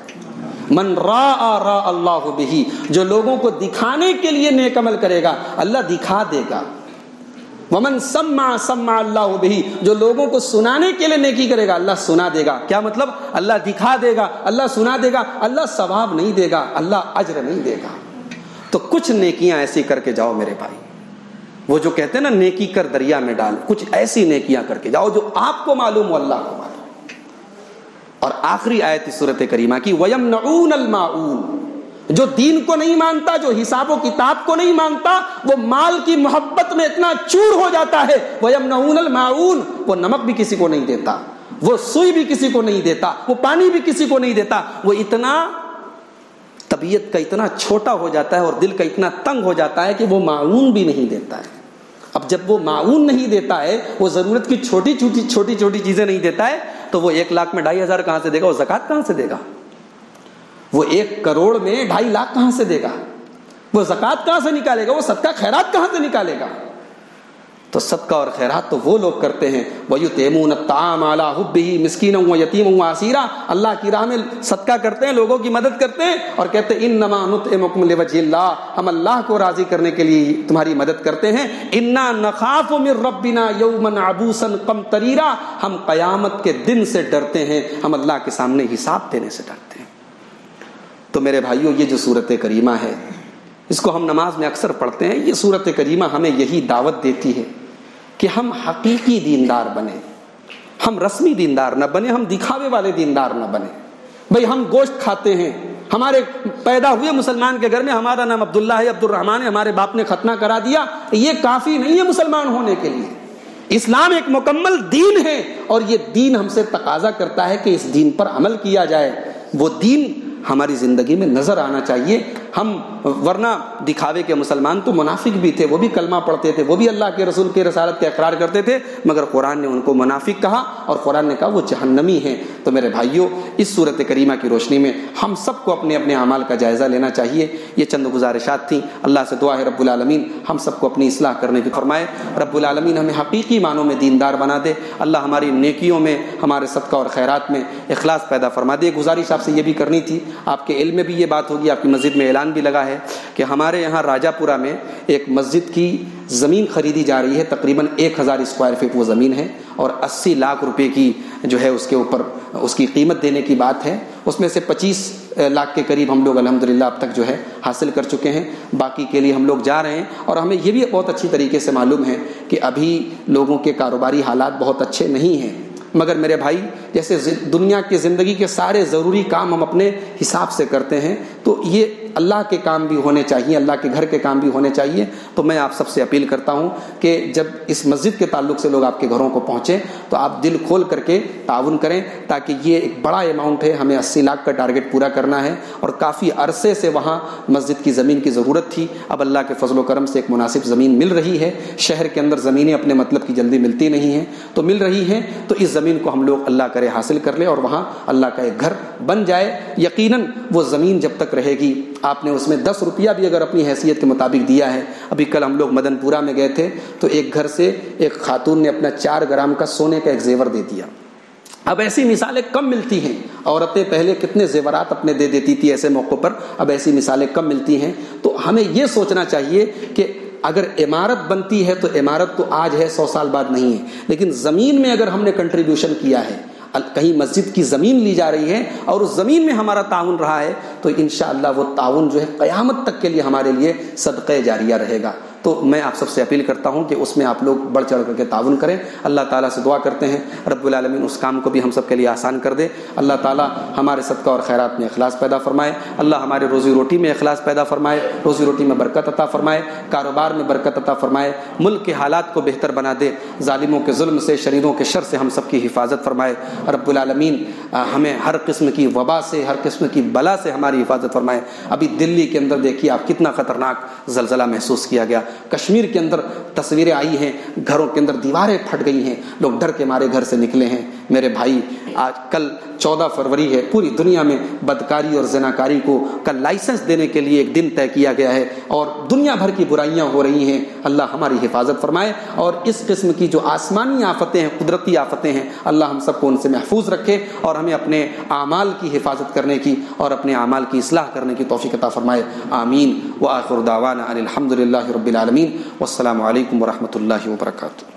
من راء راء اللہ بہ، جو لوگوں کو دکھانے کے لیے نیک عمل کرے گا اللہ دکھا دے گا۔ ومن سمع سمع اللہ بہ، جو لوگوں کو سنانے کے لیے نیکی کرے گا اللہ سنا دے گا۔ کیا مطلب؟ اللہ دکھا دے گا، اللہ سنا دے گا، اللہ ثواب نہیں دے گا، اللہ اجر نہیں دے گا۔ تو کچھ نیکیاں ایسی کر کے جاؤ میرے بھائی، وہ جو کہتے ہیں نا نیکی کر دریا میں ڈال، کچھ ایسی نیکیاں کر کے جاؤ جو آپ کو معلوم ہو، اللہ کو معلوم۔ اور آخری آیت سورۃ کریمہ کی، وَيَمْنَعُونَ الْمَاعُونَ، جو دین کو نہیں مانتا، جو حساب و کتاب کو نہیں مانتا، وہ مال کی محبت میں اتنا چور ہو جاتا ہے۔ وَيَمْنَعُونَ الْمَاعُونَ، وہ نمک بھی کسی کو نہیں دیتا، وہ سوئی بھی کسی کو نہیں دیتا، وہ پانی بھی کسی کو نہیں دیتا، وہ اتنا طبیعت کا اتنا چھوٹا ہو جاتا ہے اور دل کا اتنا تنگ ہو جاتا ہے کہ وہ معاون بھی نہیں دیتا ہے۔ اب جب وہ معاون نہیں دیتا ہے، وہ ضرورت کی چھوٹی چھوٹی چیزیں نہیں دیتا ہے، تو وہ 1 لاکھ میں 2,500 کہاں سے دے گا؟ وہ زکوٰۃ کہاں سے دے گا؟ وہ 1 کروڑ میں 2.5 لاکھ کہاں سے دے گا؟ وہ زکوٰۃ کہاں سے نکالے گا؟ وہ صدقہ خیرات کہاں سے نکالے گا؟ تو صدقہ اور خیرات تو وہ لوگ کرتے ہیں وَيُطْعِمُونَ الطَّعَامَ عَلَىٰ حُبِّهِ مِسْكِينًا وَيَتِيمًا وَأَسِيرًا، اللہ کی راہ میں صدقہ کرتے ہیں، لوگوں کی مدد کرتے ہیں اور کہتے ہیں اِنَّمَا نُطْعِمُكُمْ لِوَجْهِ اللَّهِ، ہم اللہ کو راضی کرنے کے لیے تمہاری مدد کرتے ہیں۔ إِنَّا نَخَافُ مِن رَّبِّنَا يَوْمًا عَبُوسًا قَمْطَرِيرًا، ہم قیامت کے دن سے ڈرتے ہیں، ہم اللہ کے سامنے حساب دینے سے ڈرتے ہیں۔ تو میرے بھائیوں، یہ جو سورت کریمہ ہے اس کو ہم نماز میں اکثر پڑھتے ہیں، یہ سورت کریمہ ہمیں یہی دعوت دیتی ہے کہ ہم حقیقی دیندار بنیں، ہم رسمی دیندار نہ بنیں، ہم دکھاوے والے دیندار نہ بنیں۔ بھئی ہم گوشت کھاتے ہیں، ہمارے پیدا ہوئے مسلمان کے گھر میں ہمارا نام عبداللہ ہے، عبد الرحمن ہے، ہمارے باپ نے ختنہ کرا دیا، یہ کافی نہیں ہے مسلمان ہونے کے لیے۔ اسلام ایک مکمل دین ہے اور یہ دین ہم سے تقاضا کرتا ہے کہ اس دین پر عمل کیا جائے، وہ دین ہماری زندگی میں نظر آنا چاہیے۔ ہم ورنہ دکھاوے کے مسلمان تو منافق بھی تھے، وہ بھی کلمہ پڑھتے تھے، وہ بھی اللہ کے رسول کے رسالت کا اقرار کرتے تھے، مگر قرآن نے ان کو منافق کہا اور قرآن نے کہا وہ جہنمی ہیں۔ تو میرے بھائیوں، اس صورت کریمہ کی روشنی میں ہم سب کو اپنے اپنے اعمال کا جائزہ لینا چاہیے۔ یہ چند گزارشات تھیں، اللہ سے دعا ہے رب العالمین ہم سب کو اپنی اصلاح کرنے کی فرمائے، رب العالمین ہمیں حقیقی معنوں میں دیندار بنا دے، اللہ ہماری نیکیوں میں، ہمارے صدقہ اور خیرات میں اخلاص پیدا فرما دے۔ گزارش آپ سے یہ بھی کرنی تھی، آپ کے علم میں بھی یہ بات ہوگی، آپ کی مسجد میں اعلان بھی لگا ہے کہ ہمارے یہاں راجہ پورہ میں ایک مسجد کی زمین خریدی جا رہی ہے، تقریباً 1000 اسکوائر فٹ وہ زمین ہے اور 80 لاکھ روپے کی جو ہے اس کے اوپر اس کی قیمت دینے کی بات ہے۔ اس میں سے 25 لاکھ کے قریب ہم لوگ الحمدللہ اب تک جو ہے حاصل کر چکے ہیں، باقی کے لیے ہم لوگ جا رہے ہیں۔ اور ہمیں یہ بھی بہت اچھی طریقے سے معلوم ہے کہ ابھی لوگوں کے کاروباری حالات بہت اچھے نہیں ہیں، مگر میرے بھائی جیسے دنیا کی زندگی کے سارے ضروری کام ہم اپنے حساب سے کرتے ہیں، تو یہ اللہ کے کام بھی ہونے چاہیے، اللہ کے گھر کے کام بھی ہونے چاہیے۔ تو میں آپ سب سے اپیل کرتا ہوں کہ جب اس مسجد کے تعلق سے لوگ آپ کے گھروں کو پہنچیں تو آپ دل کھول کر کے تعاون کریں، تاکہ یہ ایک بڑا اماؤنٹ ہے، ہمیں 80 لاکھ کا ٹارگٹ پورا کرنا ہے اور کافی عرصے سے وہاں مسجد کی زمین کی ضرورت تھی، اب اللہ کے فضل و کرم سے ایک مناسب زمین مل رہی ہے۔ شہر کے اندر زمینیں اپنے مطلب کی جلدی ملتی نہیں ہیں، تو مل رہی ہیں، تو اس زمین کو ہم لوگ اللہ کرے حاصل کر لیں اور وہاں اللہ کا ایک گھر بن جائے۔ یقیناً وہ زمین جب تک رہے گی، آپ نے اس میں 10 روپیہ بھی اگر اپنی حیثیت کے مطابق دیا ہے، ابھی کل ہم لوگ مدن پورہ میں گئے تھے تو ایک گھر سے ایک خاتون نے اپنا 4 گرام کا سونے کا ایک زیور دے دیا۔ اب ایسی مثالیں کم ملتی ہیں، عورتیں پہلے کتنے زیورات اپنے دے دیتی تھی ایسے موقع پر، اب ایسی مثالیں کم ملتی ہیں۔ تو ہمیں یہ سوچنا چاہیے کہ اگر عمارت بنتی ہے تو عمارت تو آج ہے، 100 سال بعد نہیں ہے، لیکن زمین میں اگر ہم نے کنٹریبیوشن کیا ہے، کہیں مسجد کی زمین لی جا رہی ہے اور اس زمین میں ہمارا تعاون رہا ہے، تو انشاءاللہ وہ تعاون جو ہے قیامت تک کے لیے ہمارے لیے صدقہ جاریہ رہے گا۔ تو میں آپ سب سے اپیل کرتا ہوں کہ اس میں آپ لوگ بڑھ چڑھ کر کے تعاون کریں۔ اللہ تعالیٰ سے دعا کرتے ہیں رب العالمین اس کام کو بھی ہم سب کے لیے آسان کر دے، اللہ تعالیٰ ہمارے صدقہ اور خیرات میں اخلاص پیدا فرمائے، اللہ ہمارے روزی روٹی میں اخلاص پیدا فرمائے، روزی روٹی میں برکت عطا فرمائے، کاروبار میں برکت عطا فرمائے، ملک کے حالات کو بہتر بنا دے، ظالموں کے ظلم سے، شریروں کے شر سے ہم سب کی حفاظت فرمائے۔ رب العالمین ہمیں ہر قسم کی وبا سے، ہر قسم کی بلا سے ہماری حفاظت فرمائے۔ ابھی دلی کے اندر دیکھیے آپ کتنا خطرناک زلزلہ محسوس کیا گیا، کشمیر کے اندر تصویریں آئی ہیں، گھروں کے اندر دیواریں پھٹ گئی ہیں، لوگ ڈر کے مارے گھر سے نکلے ہیں۔ میرے بھائی آج کل 14 فروری ہے، پوری دنیا میں بدکاری اور زناکاری کو کل لائسنس دینے کے لیے ایک دن طے کیا گیا ہے اور دنیا بھر کی برائیاں ہو رہی ہیں۔ اللہ ہماری حفاظت فرمائے اور اس قسم کی جو آسمانی آفتیں ہیں، قدرتی آفتیں ہیں، اللہ ہم سب کو ان سے محفوظ رکھے اور ہمیں اپنے اعمال کی حفاظت کرنے کی اور اپنے اعمال کی اصلاح کرنے کی توفیق عطا فرمائے، آمین۔ وآخر دعوانا ان الحمد للہ رب العالمین، والسلام علیکم ورحمۃ اللہ وبرکاتہ۔